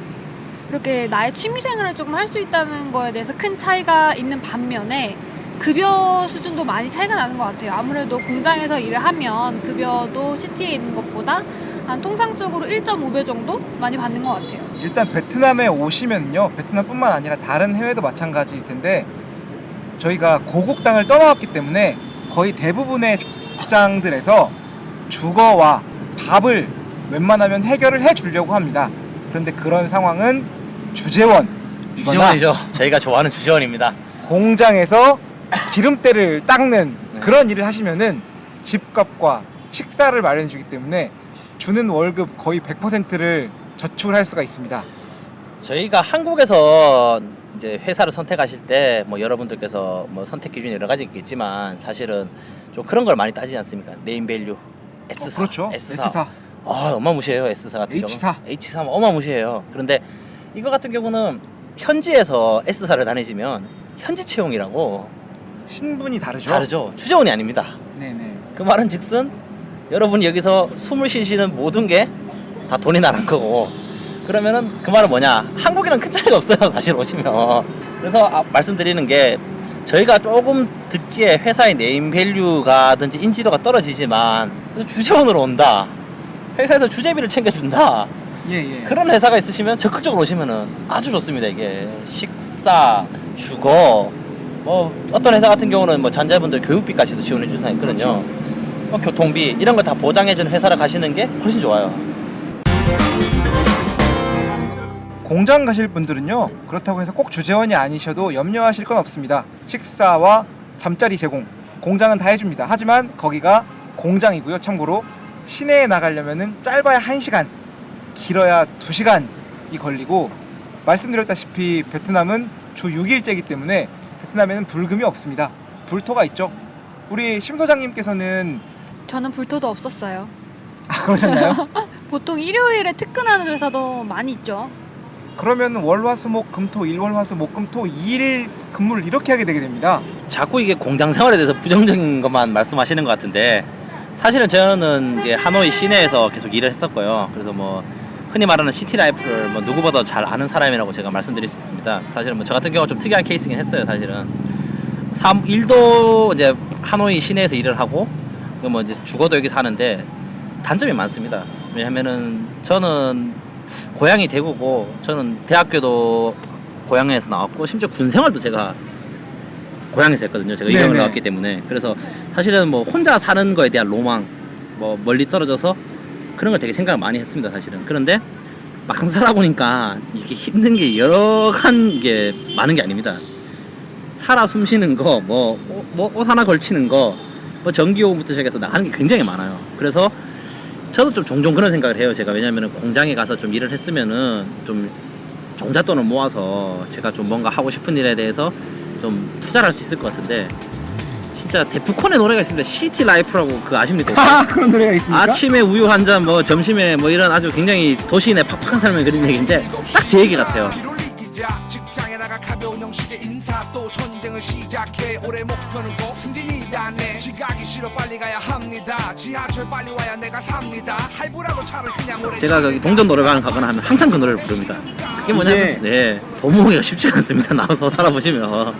이렇게 나의 취미생활을 조금 할 수 있다는 거에 대해서 큰 차이가 있는 반면에 급여 수준도 많이 차이가 나는 것 같아요. 아무래도 공장에서 일을 하면 급여도 시티에 있는 것보다 한 통상적으로 1.5배 정도 많이 받는 것 같아요. 일단 베트남에 오시면요, 베트남뿐만 아니라 다른 해외도 마찬가지일 텐데 저희가 고국 땅을 떠나왔기 때문에 거의 대부분의 직장들에서 주거와 밥을 웬만하면 해결을 해주려고 합니다. 그런데 그런 상황은 주재원이죠. 저희가 좋아하는 주재원입니다. 공장에서 기름때를 닦는 그런 일을 하시면은 집값과 식사를 마련해 주기 때문에 주는 월급 거의 100%를 저축을 할 수가 있습니다. 저희가 한국에서 이제 회사를 선택하실 때 뭐 여러분들께서 뭐 선택 기준이 여러 가지 있겠지만 사실은 좀 그런 걸 많이 따지지 않습니까? 네임밸류, S사, 그렇죠. S사. 어마무시해요. S사 같은 H사. 경우. H사 어마무시해요. 그런데 이거 같은 경우는 현지에서 S사를 다니시면 현지 채용이라고 신분이 다르죠. 다르죠. 주재원이 아닙니다. 네네. 그 말은 즉슨 여러분이 여기서 숨을 쉬시는 모든 게 다 돈이 나는 거고 그러면은 그 말은 뭐냐 한국이랑 큰 차이가 없어요 사실 오시면. 그래서 말씀드리는 게 저희가 조금 듣기에 회사의 네임밸류가든지 인지도가 떨어지지만 주재원으로 온다, 회사에서 주재비를 챙겨준다, 예. 그런 회사가 있으시면 적극적으로 오시면은 아주 좋습니다. 이게 식사, 주거, 뭐 어떤 회사 같은 경우는 뭐 자녀분들 교육비까지도 지원해 주는 회사 있거든요. 뭐 교통비 이런 거 다 보장해주는 회사를 가시는 게 훨씬 좋아요. 공장 가실 분들은요, 그렇다고 해서 꼭 주재원이 아니셔도 염려하실 건 없습니다. 식사와 잠자리 제공, 공장은 다 해줍니다. 하지만 거기가 공장이고요. 참고로 시내에 나가려면은 짧아야 1시간, 길어야 2시간이 걸리고, 말씀드렸다시피 베트남은 주 6일제이기 때문에 베트남에는 불금이 없습니다. 불토가 있죠. 우리 심 소장님께서는 저는 불토도 없었어요. 그러셨나요? 보통 일요일에 특근하는 회사도 많이 있죠. 그러면 월화수목 금토, 일월화수목 금토 2일 근무를 이렇게 하게 되게 됩니다. 자꾸 이게 공장 생활에 대해서 부정적인 것만 말씀하시는 것 같은데 사실은 저는 이제 하노이 시내에서 계속 일을 했었고요. 그래서 뭐 흔히 말하는 시티 라이프를 뭐 누구보다 잘 아는 사람이라고 제가 말씀드릴 수 있습니다. 사실은 뭐 저 같은 경우 좀 특이한 케이스긴 했어요. 사실은 일도 이제 하노이 시내에서 일을 하고 뭐 이제 주거도 여기 사는데 단점이 많습니다. 왜냐면은 저는 고향이 대구고 저는 대학교도 고향에서 나왔고 심지어 군 생활도 제가 고향에서 했거든요. 제가 네네. 이병을 나왔기 때문에. 그래서 사실은 뭐 혼자 사는 거에 대한 로망, 뭐 멀리 떨어져서 그런 걸 되게 생각을 많이 했습니다. 사실은. 그런데 막상 살아보니까 이게 힘든 게 여러 게 많은 게 아닙니다. 살아 숨쉬는 거, 옷 하나 걸치는 거, 뭐 전기요금부터 시작해서 나가는 게 굉장히 많아요. 그래서 저도 좀 종종 그런 생각을 해요. 제가 왜냐면은 공장에 가서 좀 일을 했으면은 좀 종잣돈을 모아서 제가 좀 뭔가 하고 싶은 일에 대해서 좀 투자를 할 수 있을 것 같은데 진짜 데프콘의 노래가 있습니다. 시티 라이프라고 그거 아십니까? 그런 노래가 있습니까? 아침에 우유 한 잔, 뭐 점심에 뭐 이런 아주 굉장히 도시인의 팍팍한 삶을 그린 얘기인데 딱 제 얘기 같아요. 직장에 나가 가벼운 형식의 인사 또 전쟁을 시작해 올해 목표는 꼭 승진이다네 지각이 싫어 빨리 가야 합니다 지하철 빨리 와야 내가 삽니다 할부라도 차를 그냥 오래 제가 그 동전 노래방 가거나 하면 항상 그 노래를 부릅니다. 그게 뭐냐면 네, 돈 모으기가 쉽지가 않습니다. 나와서 살아보시면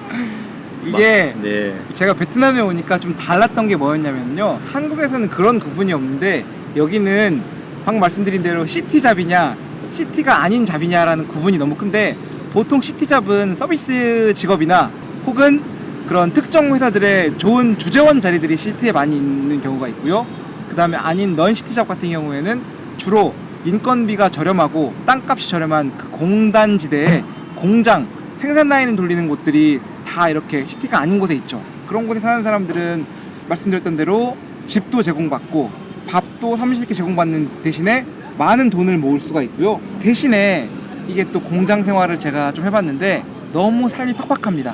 이게 네. 제가 베트남에 오니까 좀 달랐던 게 뭐였냐면요. 한국에서는 그런 구분이 없는데 여기는 방금 말씀드린 대로 시티 잡이냐 시티가 아닌 잡이냐라는 구분이 너무 큰데 보통 시티 잡은 서비스 직업이나 혹은 그런 특정 회사들의 좋은 주재원 자리들이 시티에 많이 있는 경우가 있고요. 그 다음에 아닌 넌 시티 잡 같은 경우에는 주로 인건비가 저렴하고 땅값이 저렴한 그 공단지대에 공장, 생산 라인을 돌리는 곳들이 다 이렇게 시티가 아닌 곳에 있죠. 그런 곳에 사는 사람들은 말씀드렸던 대로 집도 제공받고 밥도 삼시세끼 제공받는 대신에 많은 돈을 모을 수가 있고요. 대신에 이게 또 공장 생활을 제가 좀 해봤는데 너무 삶이 팍팍합니다.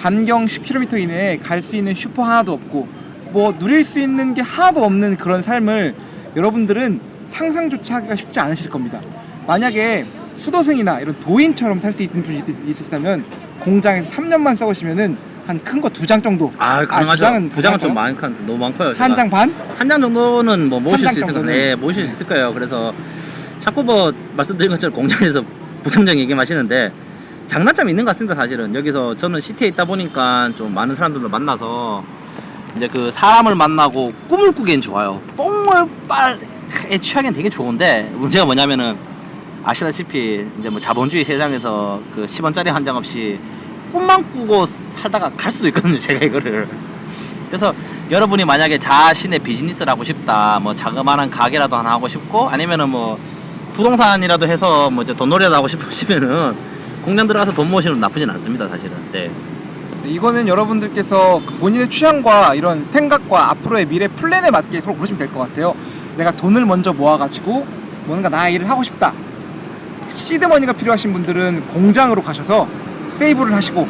반경 10km 이내에 갈 수 있는 슈퍼 하나도 없고 뭐 누릴 수 있는 게 하나도 없는 그런 삶을 여러분들은 상상조차 하기가 쉽지 않으실 겁니다. 만약에 수도승이나 이런 도인처럼 살 수 있는 분이 있으시다면 공장에서 3년만 써보시면은 한 큰 거 2장 정도. 가능하죠. 두 장은 좀 너무 많고요. 한 장 반? 한 장 정도는 뭐 모실 한 수 장 있을 거예요. 정도는? 네, 모실 수 있을 거예요. 그래서 자꾸 뭐 말씀드린 것처럼 공장에서 부정적 얘기하시는데 장단점이 있는 것 같습니다. 사실은 여기서 저는 시티에 있다 보니까 좀 많은 사람들도 만나서 이제 그 사람을 만나고 꿈을 꾸기엔 좋아요. 뽕을 빨에 취하기엔 되게 좋은데 문제가 뭐냐면은 아시다시피 이제 뭐 자본주의 세상에서 그 10원짜리 한 장 없이 꿈만 꾸고 살다가 갈 수도 있거든요. 제가 이거를. 그래서 여러분이 만약에 자신의 비즈니스를 하고 싶다, 뭐 자그마한 가게라도 하나 하고 싶고 아니면은 뭐 부동산이라도 해서 뭐 이제 돈놀이라도 하고 싶으시면은 공장 들어가서 돈 모으시면 나쁘진 않습니다. 사실은. 네. 이거는 여러분들께서 본인의 취향과 이런 생각과 앞으로의 미래 플랜에 맞게 서로 고르시면 될 것 같아요. 내가 돈을 먼저 모아가지고 뭔가 나의 일을 하고 싶다. 시드머니가 필요하신 분들은 공장으로 가셔서 세이브를 하시고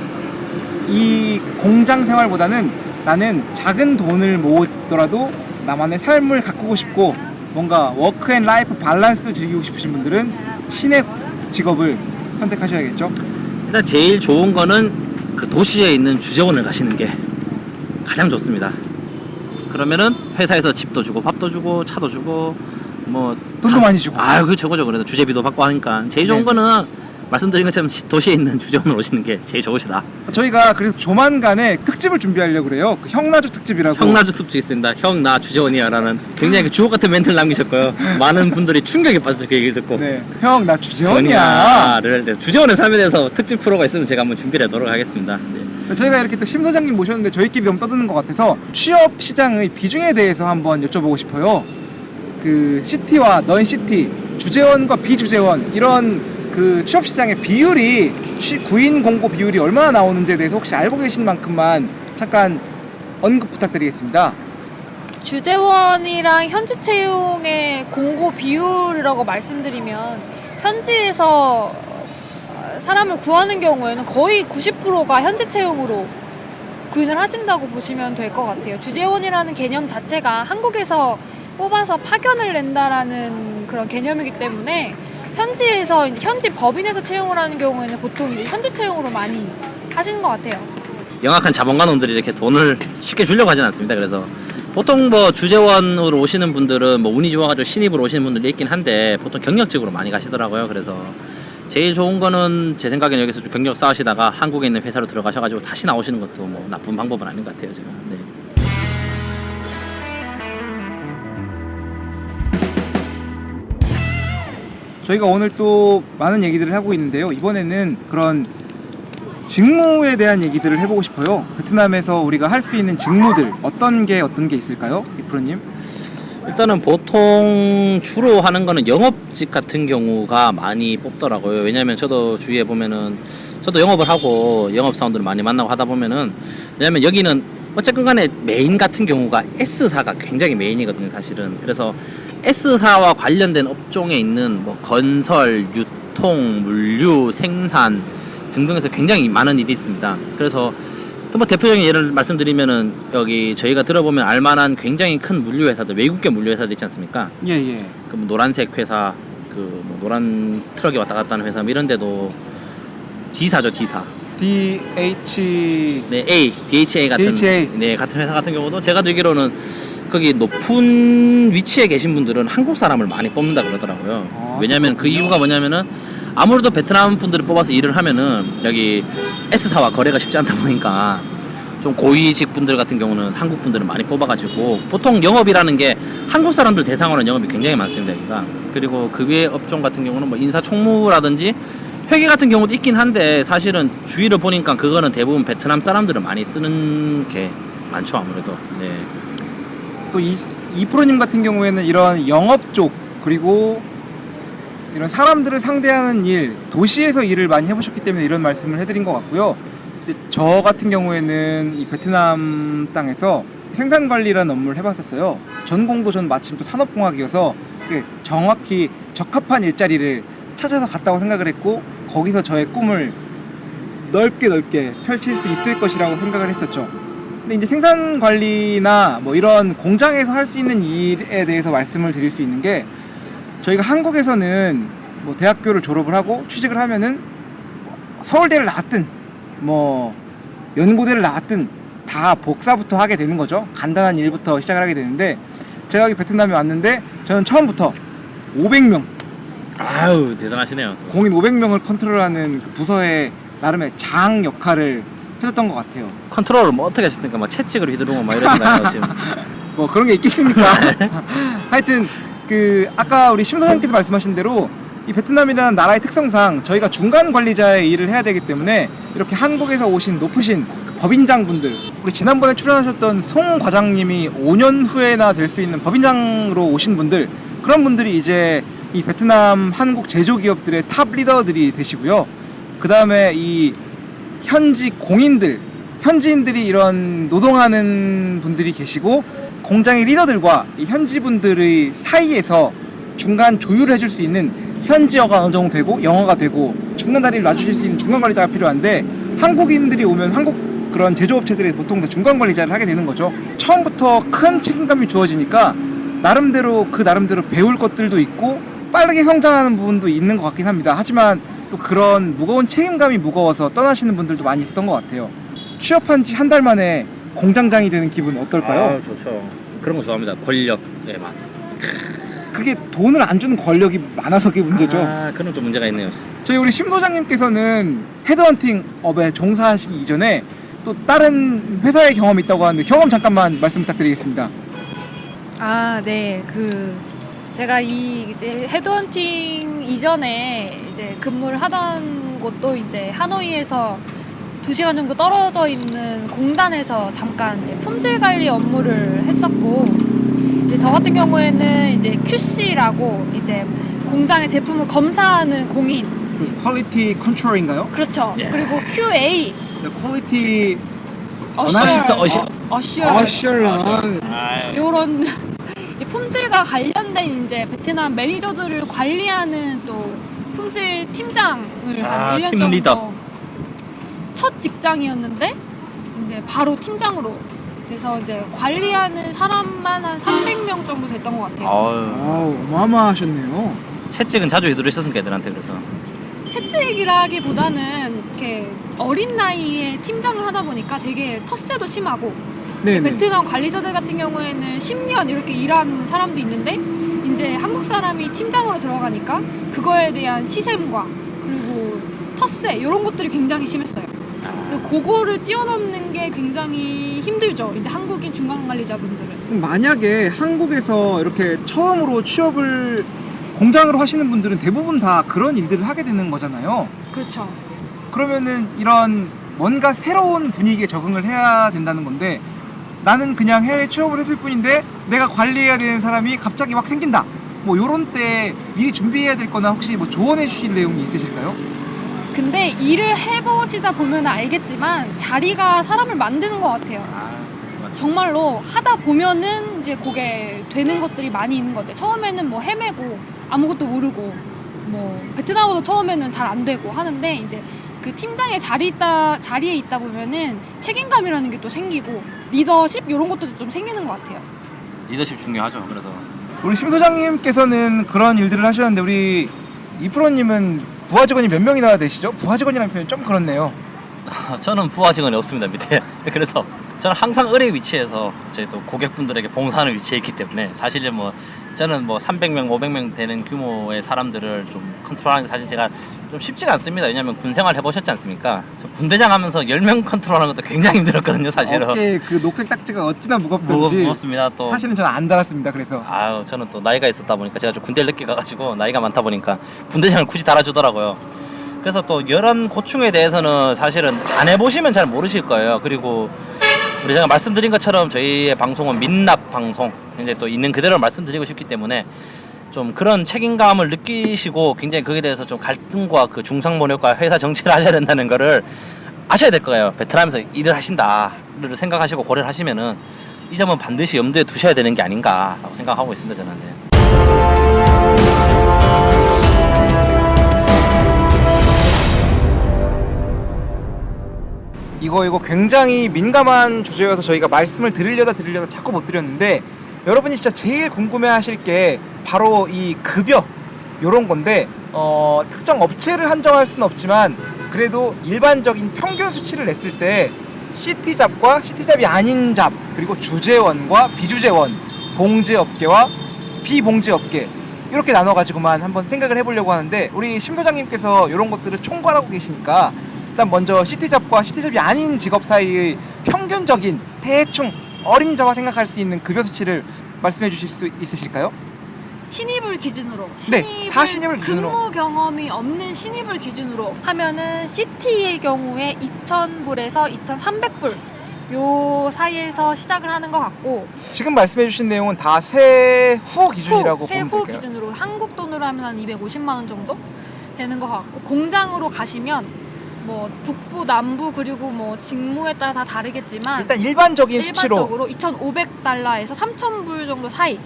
이 공장 생활보다는 나는 작은 돈을 모으더라도 나만의 삶을 가꾸고 싶고 뭔가 워크 앤 라이프 밸런스를 즐기고 싶으신 분들은 신의 직업을 선택하셔야겠죠. 일단 제일 좋은 거는 그 도시에 있는 주재원을 가시는 게 가장 좋습니다. 그러면은 회사에서 집도 주고 밥도 주고 차도 주고 뭐 돈도 많이 주고. 그 저거죠. 그래서 주재비도 받고 하니까 제일 좋은 네. 거는 말씀드린 것처럼 도시에 있는 주재원을 오시는 게 제일 좋으시다. 저희가 그래서 조만간에 특집을 준비하려고 그래요. 그 형나주 특집이라고. 형나주 특집 있습니다. 형 나 주재원이야라는 굉장히 그 주옥 같은 멘트를 남기셨고요. 많은 분들이 충격에 빠져서 그 얘기를 듣고 네, 형 나 주재원이야. 주재원이야를 주재원의 삶에 대해서 특집 프로가 있으면 제가 한번 준비를 하도록 하겠습니다. 네. 저희가 이렇게 또 심 소장님 모셨는데 저희끼리 너무 떠드는 것 같아서 취업 시장의 비중에 대해서 한번 여쭤보고 싶어요. 그 시티와 넌 시티, 주재원과 비주재원 이런 그 취업 시장의 비율이 구인 공고 비율이 얼마나 나오는지에 대해서 혹시 알고 계신 만큼만 잠깐 언급 부탁드리겠습니다. 주재원이랑 현지 채용의 공고 비율이라고 말씀드리면 현지에서 사람을 구하는 경우에는 거의 90%가 현지 채용으로 구인을 하신다고 보시면 될 것 같아요. 주재원이라는 개념 자체가 한국에서 뽑아서 파견을 낸다라는 그런 개념이기 때문에 현지에서 이제 현지 법인에서 채용을 하는 경우에는 보통 이제 현지 채용으로 많이 하시는 것 같아요. 영악한 자본가놈들이 이렇게 돈을 쉽게 주려고 하진 않습니다. 그래서 보통 뭐 주재원으로 오시는 분들은 뭐 운이 좋아가지고 신입으로 오시는 분들이 있긴 한데 보통 경력직으로 많이 가시더라고요. 그래서 제일 좋은 거는 제 생각에는 여기서 좀 경력 쌓으시다가 한국에 있는 회사로 들어가셔가지고 다시 나오시는 것도 뭐 나쁜 방법은 아닌 것 같아요. 제가. 네. 저희가 오늘 또 많은 얘기들을 하고 있는데요. 이번에는 그런 직무에 대한 얘기들을 해보고 싶어요. 베트남에서 우리가 할 수 있는 직무들 어떤 게 있을까요? 이프로님? 일단은 보통 주로 하는 거는 영업직 같은 경우가 많이 뽑더라고요. 왜냐면 저도 주위에 보면은 저도 영업을 하고 영업 사원들을 많이 만나고 하다 보면은, 왜냐면 여기는 어쨌건 간에 메인 같은 경우가 S사가 굉장히 메인이거든요, 사실은. 그래서 S사와 관련된 업종에 있는 뭐 건설, 유통, 물류, 생산 등등에서 굉장히 많은 일이 있습니다. 그래서 또 뭐 대표적인 예를 말씀드리면은, 여기 저희가 들어보면 알만한 굉장히 큰 물류 회사들, 외국계 물류 회사들 있지 않습니까? 예. 그 뭐 노란색 회사, 그 뭐 노란 트럭이 왔다 갔다 하는 회사, 뭐 이런 데도 D사죠, D사. DH 네, DHA 같은 DHA. 네, 같은 회사 같은 경우도 제가 듣기로는 거기 높은 위치에 계신 분들은 한국 사람을 많이 뽑는다 그러더라고요. 아, 왜냐면 그 그렇군요. 이유가 뭐냐면은, 아무래도 베트남 분들을 뽑아서 일을 하면은 여기 S사와 거래가 쉽지 않다 보니까 좀 고위직 분들 같은 경우는 한국 분들을 많이 뽑아가지고, 보통 영업이라는 게 한국 사람들 대상으로 하는 영업이 굉장히 많습니다, 여기가. 그리고 그 외 업종 같은 경우는 뭐 인사총무라든지 회계 같은 경우도 있긴 한데, 사실은 주위를 보니까 그거는 대부분 베트남 사람들은 많이 쓰는 게 많죠, 아무래도. 네. 또 이프로님 같은 경우에는 이런 영업 쪽 그리고 이런 사람들을 상대하는 일, 도시에서 일을 많이 해보셨기 때문에 이런 말씀을 해드린 것 같고요. 이제 저 같은 경우에는 이 베트남 땅에서 생산관리라는 업무를 해봤었어요. 전공도 전 마침 또 산업공학이어서 정확히 적합한 일자리를 찾아서 갔다고 생각을 했고, 거기서 저의 꿈을 넓게 펼칠 수 있을 것이라고 생각을 했었죠. 근데 이제 생산관리나 뭐 이런 공장에서 할 수 있는 일에 대해서 말씀을 드릴 수 있는 게, 저희가 한국에서는 뭐 대학교를 졸업을 하고 취직을 하면은 서울대를 나왔든 뭐 연고대를 나왔든 다 복사부터 하게 되는 거죠. 간단한 일부터 시작을 하게 되는데, 제가 여기 베트남에 왔는데 저는 처음부터 500명, 아유, 대단하시네요. 또. 공인 500명을 컨트롤하는 그 부서의 나름의 장 역할을 했었던 것 같아요. 컨트롤을 뭐 어떻게 하셨습니까? 막 채찍으로 휘두르고 막 이러던가요, 지금? 뭐 그런 게 있겠습니까? 하여튼 그 아까 우리 심 소장님께서 말씀하신 대로 이 베트남이라는 나라의 특성상 저희가 중간 관리자의 일을 해야 되기 때문에, 이렇게 한국에서 오신 높으신 그 법인장분들, 우리 지난번에 출연하셨던 송 과장님이 5년 후에나 될 수 있는 법인장으로 오신 분들, 그런 분들이 이제 이 베트남 한국 제조기업들의 탑 리더들이 되시고요. 그 다음에 이 현지 공인들, 현지인들이 이런 노동하는 분들이 계시고, 공장의 리더들과 이 현지 분들의 사이에서 중간 조율을 해줄 수 있는 현지어가 어느 정도 되고 영어가 되고 중간 다리를 놔주실 수 있는 중간 관리자가 필요한데, 한국인들이 오면 한국 그런 제조업체들이 보통 다 중간 관리자를 하게 되는 거죠. 처음부터 큰 책임감이 주어지니까 나름대로 배울 것들도 있고 빠르게 성장하는 부분도 있는 것 같긴 합니다. 하지만 또 그런 무거운 책임감이 무거워서 떠나시는 분들도 많이 있었던 것 같아요. 취업한 지 한 달 만에 공장장이 되는 기분 어떨까요? 아, 좋죠. 그런 거 좋아합니다. 권력의 맛. 그게 돈을 안 주는 권력이 많아서 그게 문제죠. 아, 그런 좀 문제가 있네요. 저희 우리 심 소장님께서는 헤드헌팅 업에 종사하시기 이전에 또 다른 회사의 경험이 있다고 하는데, 경험 잠깐만 말씀 부탁드리겠습니다. 아, 네. 제가 이제 헤드헌팅 이전에 이제 근무를 하던 곳도 이제 하노이에서 2시간 정도 떨어져 있는 공단에서 잠깐 이제 품질 관리 업무를 했었고, 이제 저 같은 경우에는 이제 QC라고 이제 공장의 제품을 검사하는 공인. 퀄리티 컨트롤인가요? 그렇죠. 예. 그리고 QA. 퀄리티 어슈어런. 요런 이제 품질과 관련된 이제 베트남 매니저들을 관리하는 또 품질 팀장을 한 1년 팀 정도 리더. 첫 직장이었는데, 이제 바로 팀장으로 그래서 이제 관리하는 사람만 한 300명 정도 됐던 것 같아요. 아유, 어마어마하셨네요. 채찍은 자주 휘두르셨습니까, 애들한테? 그래서 채찍이라기보다는 이렇게 어린 나이에 팀장을 하다 보니까 되게 텃세도 심하고, 네네. 베트남 관리자들 같은 경우에는 10년 이렇게 일한 사람도 있는데, 이제 한국 사람이 팀장으로 들어가니까 그거에 대한 시샘과 그리고 텃세 이런 것들이 굉장히 심했어요. 그거를 뛰어넘는 게 굉장히 힘들죠, 이제 한국인 중간 관리자분들은. 만약에 한국에서 이렇게 처음으로 취업을 공장으로 하시는 분들은 대부분 다 그런 일들을 하게 되는 거잖아요. 그렇죠. 그러면은 이런 뭔가 새로운 분위기에 적응을 해야 된다는 건데, 나는 그냥 해외 취업을 했을 뿐인데 내가 관리해야 되는 사람이 갑자기 막 생긴다, 뭐 요런 때 미리 준비해야 될 거나 혹시 뭐 조언해 주실 내용이 있으실까요? 근데 일을 해보시다 보면 알겠지만 자리가 사람을 만드는 것 같아요. 정말로 하다 보면은 이제 그게 되는 것들이 많이 있는 것 같아요. 처음에는 뭐 헤매고 아무것도 모르고 뭐 베트남어도 처음에는 잘 안 되고 하는데, 이제 그 팀장의 자리에 있다 보면은 책임감이라는 게 또 생기고 리더십 이런 것도 좀 생기는 것 같아요. 리더십 중요하죠. 그래서 우리 심 소장님께서는 그런 일들을 하셨는데, 우리 이프로님은 부하 직원이 몇 명이나 되시죠? 부하 직원이라는 표현이 좀 그렇네요. 저는 부하 직원이 없습니다, 밑에. 그래서 저는 항상 을의 위치에서 저희 또 고객분들에게 봉사하는 위치에 있기 때문에, 사실은 뭐 저는 뭐 300명, 500명 되는 규모의 사람들을 좀 컨트롤하는 게 사실 제가 좀 쉽지가 않습니다. 왜냐하면 군 생활 해보셨지 않습니까? 저 군대장 하면서 10명 컨트롤하는 것도 굉장히 힘들었거든요, 사실은. 어깨에 그 녹색 딱지가 어찌나 무겁던지. 무겁습니다. 또 사실은 저는 안 달았습니다. 그래서 아유, 저는 또 나이가 있었다 보니까, 제가 좀 군대를 늦게 가가지고 나이가 많다 보니까 군대장을 굳이 달아주더라고요. 그래서 또 이런 고충에 대해서는 사실은 안 해보시면 잘 모르실 거예요. 그리고 우리 제가 말씀드린 것처럼 저희의 방송은 민납 방송, 이제 또 있는 그대로 말씀드리고 싶기 때문에 좀 그런 책임감을 느끼시고 굉장히 거기에 대해서 좀 갈등과 그 중상모략과 회사 정치를 하셔야 된다는 거를 아셔야 될 거예요. 베트남에서 일을 하신다를 생각하시고 고려를 하시면은 이 점은 반드시 염두에 두셔야 되는 게 아닌가라고 생각하고 있습니다, 저는. 네. 이거 굉장히 민감한 주제여서 저희가 말씀을 드리려다 자꾸 못 드렸는데, 여러분이 진짜 제일 궁금해하실 게 바로 이 급여 요런 건데, 특정 업체를 한정할 수는 없지만 그래도 일반적인 평균 수치를 냈을 때 CT잡과 CT잡이 아닌 잡, 그리고 주재원과 비주재원, 봉제업계와 비봉제업계, 이렇게 나눠가지고만 한번 생각을 해보려고 하는데, 우리 심 소장님께서 이런 것들을 총괄하고 계시니까 일단 먼저 CT잡과 CT잡이 아닌 직업 사이의 평균적인 대충 어림잡아 생각할 수 있는 급여 수치를 말씀해 주실 수 있으실까요? 신입을 기준으로, 네, 다 신입을 기준으로. 근무 경험이 없는 신입을 기준으로 하면은 CT의 경우에 2,000불에서 2,300불 요 사이에서 시작을 하는 것 같고, 지금 말씀해 주신 내용은 다 세후 기준이라고 보면 세후 될까요? 기준으로 한국 돈으로 하면 한 250만 원 정도 되는 것 같고, 공장으로 가시면 뭐 북부, 남부, 그리고 뭐 직무에 따라 다 다르겠지만 일단 일반적인 수치로 일반적으로 2,500달러에서 3,000불 정도 사이,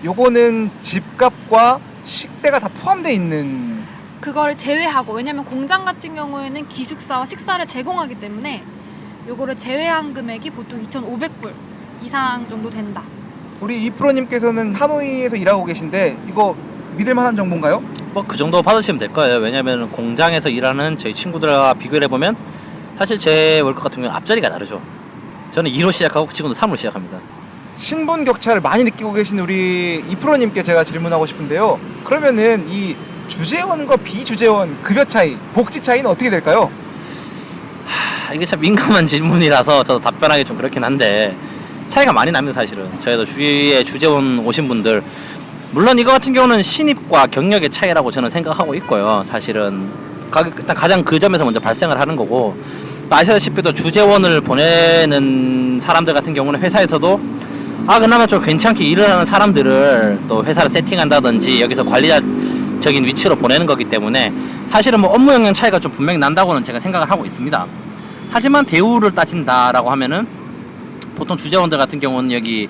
요거는 집값과 식대가 다 포함되어 있는. 그거를 제외하고, 왜냐면 공장 같은 경우에는 기숙사와 식사를 제공하기 때문에 요거를 제외한 금액이 보통 2,500불 이상 정도 된다. 우리 이프로님께서는 하노이에서 일하고 계신데 이거 믿을 만한 정보인가요? 뭐 그 정도 받으시면 될 거예요. 왜냐하면 공장에서 일하는 저희 친구들과 비교를 해보면 사실 제 월급 같은 경우는 앞자리가 다르죠. 저는 2로 시작하고 그 친구는 3으로 시작합니다. 신분 격차를 많이 느끼고 계신 우리 이프로님께 제가 질문하고 싶은데요. 그러면은 이 주재원과 비주재원 급여 차이, 복지 차이는 어떻게 될까요? 이게 참 민감한 질문이라서 저도 답변하기 좀 그렇긴 한데, 차이가 많이 납니다, 사실은. 저희도 주위에 주재원 오신 분들, 물론 이거 같은 경우는 신입과 경력의 차이라고 저는 생각하고 있고요. 사실은 일단 가장 그 점에서 먼저 발생을 하는 거고, 아시다시피 또 주재원을 보내는 사람들 같은 경우는 회사에서도 그나마 좀 괜찮게 일을 하는 사람들을 또 회사를 세팅한다든지 여기서 관리자적인 위치로 보내는 거기 때문에 사실은 뭐 업무 영향 차이가 좀 분명히 난다고는 제가 생각을 하고 있습니다. 하지만 대우를 따진다라고 하면은 보통 주재원들 같은 경우는 여기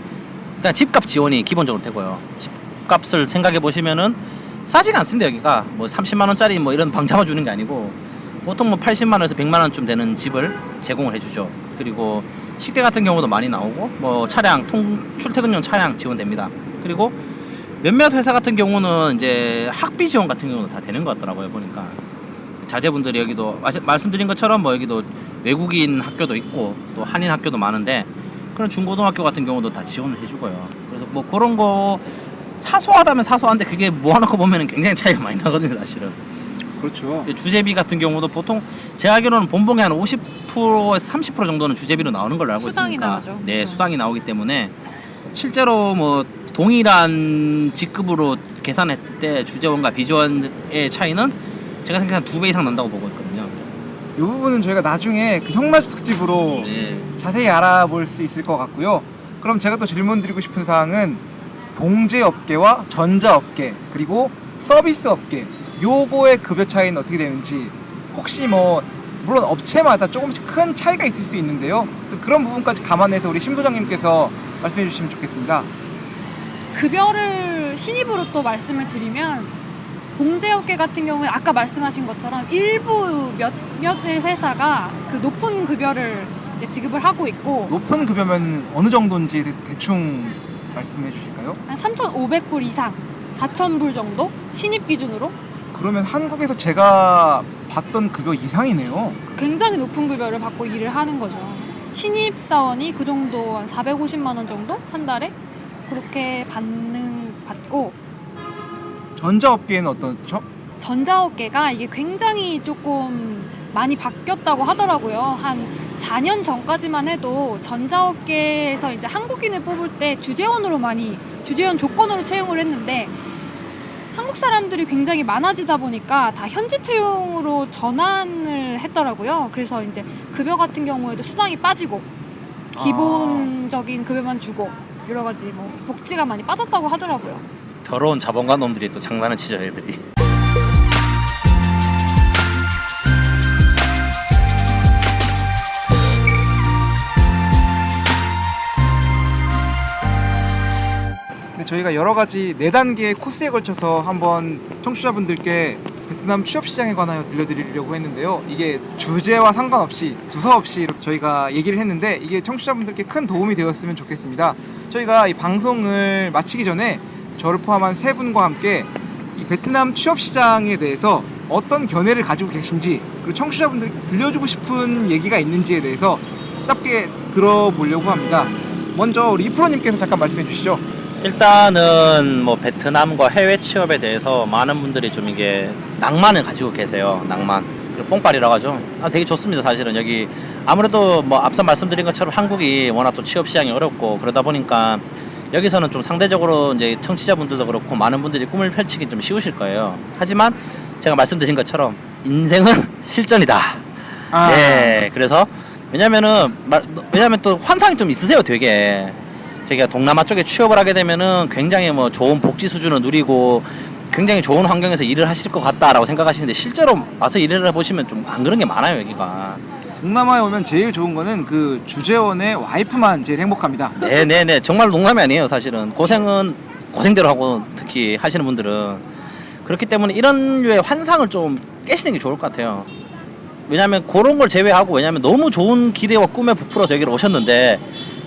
일단 집값 지원이 기본적으로 되고요. 집값을 생각해 보시면은 싸지가 않습니다. 여기가 뭐 30만 원짜리 뭐 이런 방 잡아주는 게 아니고 보통 뭐 80만 원에서 100만 원쯤 되는 집을 제공을 해주죠. 그리고 식대 같은 경우도 많이 나오고, 뭐 차량 출퇴근용 차량 지원됩니다. 그리고 몇몇 회사 같은 경우는 이제 학비 지원 같은 경우도 다 되는 것 같더라고요, 보니까. 자제분들이 여기도 말씀드린 것처럼 뭐 여기도 외국인 학교도 있고 또 한인 학교도 많은데, 그런 중고등학교 같은 경우도 다 지원을 해주고요. 그래서 뭐 그런 거 사소하다면 사소한데 그게 모아놓고 보면은 굉장히 차이가 많이 나거든요, 사실은. 그렇죠. 주재비 같은 경우도 보통 제가 알기로는 본봉에 한 50%에서 30% 정도는 주재비로 나오는 걸로 알고 수당이 있으니까. 나오죠. 네, 그렇죠. 수당이 나오기 때문에 실제로 뭐 동일한 직급으로 계산했을 때 주재원과 비재원의 차이는 제가 생각한 2배 이상 난다고 보고 있거든요. 이 부분은 저희가 나중에 그 형나주 특집으로 네. 자세히 알아볼 수 있을 것 같고요. 그럼 제가 또 질문 드리고 싶은 사항은 봉제업계와 전자업계 그리고 서비스업계 요거의 급여 차이는 어떻게 되는지 혹시 뭐 물론 업체마다 조금씩 큰 차이가 있을 수 있는데요. 그런 부분까지 감안해서 우리 심 소장님께서 말씀해 주시면 좋겠습니다. 급여를 신입으로 또 말씀을 드리면 봉제업계 같은 경우에 아까 말씀하신 것처럼 일부 몇몇의 회사가 그 높은 급여를 이제 지급을 하고 있고 높은 급여면 어느 정도인지에 대해서 대충 말씀해 주실까요? 한 3,500불 이상 4,000불 정도 신입 기준으로 그러면 한국에서 제가 받던 급여 이상이네요. 굉장히 높은 급여를 받고 일을 하는 거죠. 신입 사원이 그 정도 한 450만 원 정도 한 달에 그렇게 받고 전자업계는 어떻죠? 전자업계가 이게 굉장히 조금 많이 바뀌었다고 하더라고요. 한 4년 전까지만 해도 전자업계에서 이제 한국인을 뽑을 때 주재원 조건으로 채용을 했는데 한국 사람들이 굉장히 많아지다 보니까 다 현지 채용으로 전환을 했더라고요. 그래서 이제 급여 같은 경우에도 수당이 빠지고 기본적인 급여만 주고 여러 가지 뭐 복지가 많이 빠졌다고 하더라고요. 더러운 자본가 놈들이 또 장난을 치죠, 애들이. 네, 저희가 여러 가지 4단계의 코스에 걸쳐서 한번 청취자분들께 베트남 취업시장에 관하여 들려드리려고 했는데요. 이게 주제와 상관없이 두서없이 이렇게 저희가 얘기를 했는데 이게 청취자분들께 큰 도움이 되었으면 좋겠습니다. 저희가 이 방송을 마치기 전에 저를 포함한 3분과 함께 이 베트남 취업시장에 대해서 어떤 견해를 가지고 계신지 그리고 청취자분들께 들려주고 싶은 얘기가 있는지에 대해서 짧게 들어보려고 합니다. 먼저 우리 이프로님께서 잠깐 말씀해 주시죠. 일단은 뭐 베트남과 해외 취업에 대해서 많은 분들이 좀 이게 낭만을 가지고 계세요. 낭만. 그리고 뽕빨이라고 하죠. 되게 좋습니다. 사실은 여기 아무래도 뭐 앞서 말씀드린 것처럼 한국이 워낙 또 취업 시장이 어렵고 그러다 보니까 여기서는 좀 상대적으로 이제 청취자분들도 그렇고 많은 분들이 꿈을 펼치기 좀 쉬우실 거예요. 하지만 제가 말씀드린 것처럼 인생은 실전이다. 네. 그래서 왜냐면 또 환상이 좀 있으세요. 되게. 저희가 동남아 쪽에 취업을 하게 되면은 굉장히 뭐 좋은 복지 수준을 누리고 굉장히 좋은 환경에서 일을 하실 것 같다라고 생각하시는데 실제로 와서 일을 해보시면 좀 안 그런 게 많아요. 여기가. 동남아에 오면 제일 좋은 거는 그 주재원의 와이프만 제일 행복합니다. 네네네. 정말 농담이 아니에요. 사실은 고생은 고생대로 하고 특히 하시는 분들은 그렇기 때문에 이런 류의 환상을 좀 깨시는 게 좋을 것 같아요. 왜냐하면 그런 걸 제외하고 왜냐하면 너무 좋은 기대와 꿈에 부풀어서 여기를 오셨는데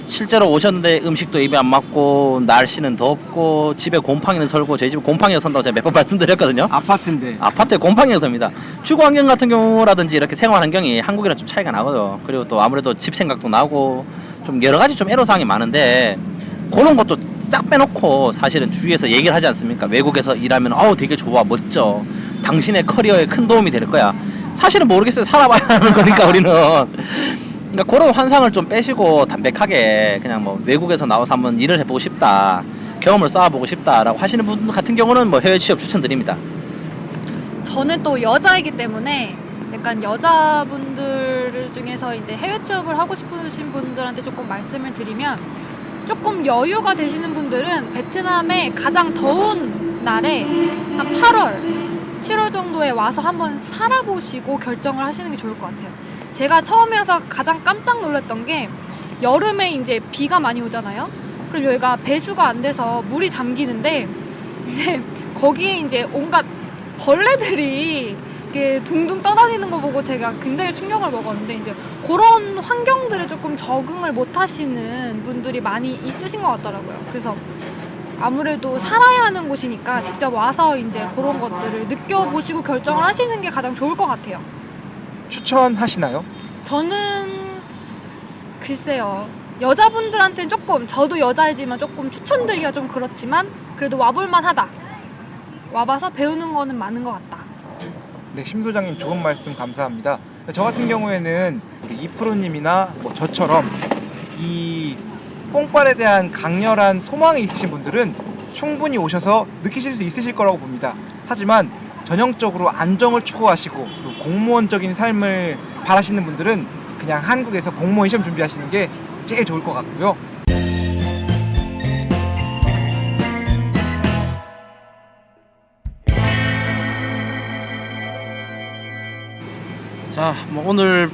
실제로 오셨는데 음식도 입에 안 맞고 날씨는 덥고 집에 곰팡이는 설고 저희 집에 곰팡이가 선다고 제가 몇 번 말씀드렸거든요. 아파트인데. 아파트에 곰팡이가 섭니다. 주거 환경 같은 경우라든지 이렇게 생활 환경이 한국이랑 좀 차이가 나거든요. 그리고 또 아무래도 집 생각도 나고 좀 여러 가지 좀 애로사항이 많은데 그런 것도 싹 빼놓고 사실은 주위에서 얘기를 하지 않습니까? 외국에서 일하면 되게 좋아 멋져 당신의 커리어에 큰 도움이 될 거야. 사실은 모르겠어요. 살아봐야 하는 거니까 우리는. 그러니까 그런 환상을 좀 빼시고 담백하게 그냥 뭐 외국에서 나와서 한번 일을 해보고 싶다, 경험을 쌓아보고 싶다라고 하시는 분 같은 경우는 뭐 해외 취업 추천드립니다. 저는 또 여자이기 때문에 약간 여자분들 중에서 이제 해외 취업을 하고 싶으신 분들한테 조금 말씀을 드리면 조금 여유가 되시는 분들은 베트남의 가장 더운 날에 한 8월, 7월 정도에 와서 한번 살아보시고 결정을 하시는 게 좋을 것 같아요. 제가 처음에 와서 가장 깜짝 놀랐던 게 여름에 이제 비가 많이 오잖아요. 그럼 여기가 배수가 안 돼서 물이 잠기는데 이제 거기에 이제 온갖 벌레들이 이렇게 둥둥 떠다니는 거 보고 제가 굉장히 충격을 먹었는데 이제 그런 환경들에 조금 적응을 못 하시는 분들이 많이 있으신 것 같더라고요. 그래서 아무래도 살아야 하는 곳이니까 직접 와서 이제 그런 것들을 느껴보시고 결정을 하시는 게 가장 좋을 것 같아요. 추천하시나요? 저는 글쎄요. 여자분들한테는 조금 저도 여자이지만 조금 추천드리기가 좀 그렇지만 그래도 와볼만 하다. 와봐서 배우는 거는 많은 것 같다. 네, 심 소장님 좋은 말씀 감사합니다. 저 같은 경우에는 우리 이프로님이나 뭐 저처럼 이 뽕빨에 대한 강렬한 소망이 있으신 분들은 충분히 오셔서 느끼실 수 있으실 거라고 봅니다. 하지만 전형적으로 안정을 추구하시고 또 공무원적인 삶을 바라시는 분들은 그냥 한국에서 공무원 시험 준비하시는 게 제일 좋을 것 같고요. 자, 뭐 오늘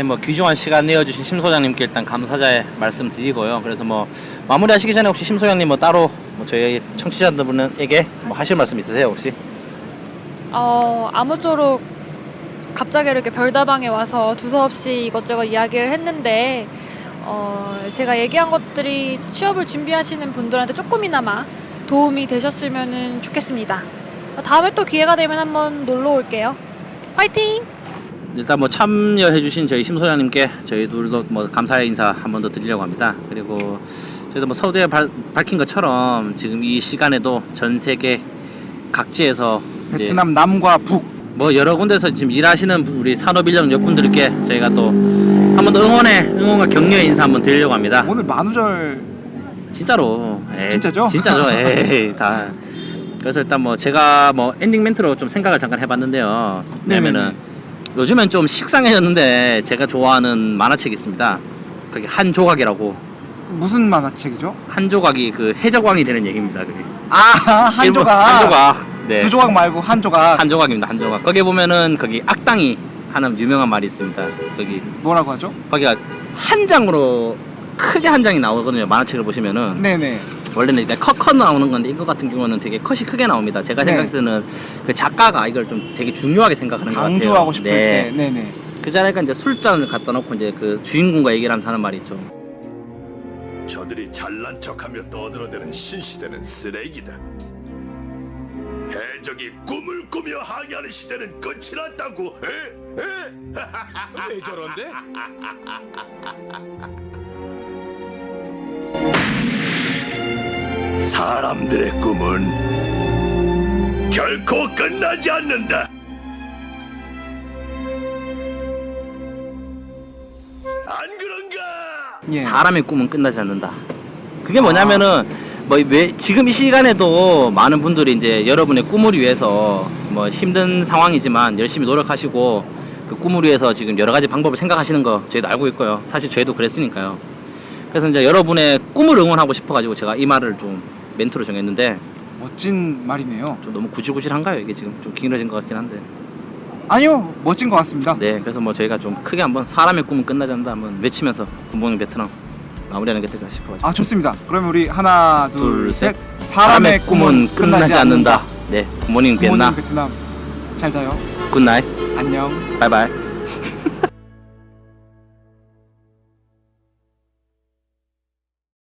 뭐 귀중한 시간 내어주신 심 소장님께 일단 감사의 말씀드리고요. 그래서 뭐 마무리하시기 전에 혹시 심 소장님 뭐 따로 뭐 저희 청취자분에게 뭐 하실 말씀 있으세요 혹시? 아무쪼록 갑자기 이렇게 별다방에 와서 두서없이 이것저것 이야기를 했는데 제가 얘기한 것들이 취업을 준비하시는 분들한테 조금이나마 도움이 되셨으면 좋겠습니다. 다음에 또 기회가 되면 한번 놀러 올게요. 화이팅! 일단 뭐 참여해주신 저희 심 소장님께 저희들도 뭐 감사의 인사 한 번 더 드리려고 합니다. 그리고 저희도 뭐 서두에 밝힌 것처럼 지금 이 시간에도 전 세계 각지에서 베트남 남과 북 뭐 여러 군데서 지금 일하시는 우리 산업인력 여러분들께 저희가 또 한 번 더 응원과 격려의 인사 한번 드리려고 합니다. 오늘 만우절 진짜로. 진짜죠? 진짜죠. 다. 그래서 일단 뭐 제가 뭐 엔딩 멘트로 좀 생각을 잠깐 해봤는데요. 왜냐면은 요즘엔 좀 식상해졌는데 제가 좋아하는 만화책이 있습니다. 그게 한 조각이라고. 무슨 만화책이죠? 한 조각이 그 해적왕이 되는 얘기입니다. 그게. 한 일본- 조각. 한 조각. 네. 두 조각 말고 한 조각. 한 조각입니다. 한 조각. 거기 보면은 거기 악당이 하는 유명한 말이 있습니다. 거기 뭐라고 하죠? 거기가 한 장으로 크게 한 장이 나오거든요. 만화책을 보시면은 네네. 원래는 이제 컷 나오는 건데 이거 같은 경우는 되게 컷이 크게 나옵니다. 제가 네. 생각해서는 그 작가가 이걸 좀 되게 중요하게 생각하는 것 같아요. 강조하고 싶을 때. 네네. 그 자리가 이제 술잔을 갖다 놓고 이제 그 주인공과 얘기를 하면서 하는 말이 있죠. 저들이 잘난 척하며 떠들어대는 신시대는 쓰레기다. 해적이 꿈을 꾸며 항해하는 시대는 끝이 났다고. 왜 저런데? 사람들의 꿈은 결코 끝나지 않는다. 안 그런가? 예. 사람의 꿈은 끝나지 않는다. 그게 뭐냐면은 뭐 왜 지금 이 시간에도 많은 분들이 이제 여러분의 꿈을 위해서 뭐 힘든 상황이지만 열심히 노력하시고 그 꿈을 위해서 지금 여러 가지 방법을 생각하시는 거 저희도 알고 있고요. 사실 저희도 그랬으니까요. 그래서 이제 여러분의 꿈을 응원하고 싶어가지고 제가 이 말을 좀 멘트로 정했는데 멋진 말이네요. 좀 너무 구질구질한가요? 이게 지금 좀 길어진 것 같긴 한데. 아니요, 멋진 것 같습니다. 네, 그래서 뭐 저희가 좀 크게 한번 사람의 꿈은 끝나지 않는다 한번 외치면서 굿모닝 베트남 마무리하는 게 어떨까 싶어가지고. 좋습니다. 그러면 우리 하나, 둘, 둘, 셋. 셋. 사람의 꿈은 끝나지 않는다. 네, 굿모닝 굿모닝 베트남. 베트남. 잘 자요. 굿나잇. 안녕. 바이바이.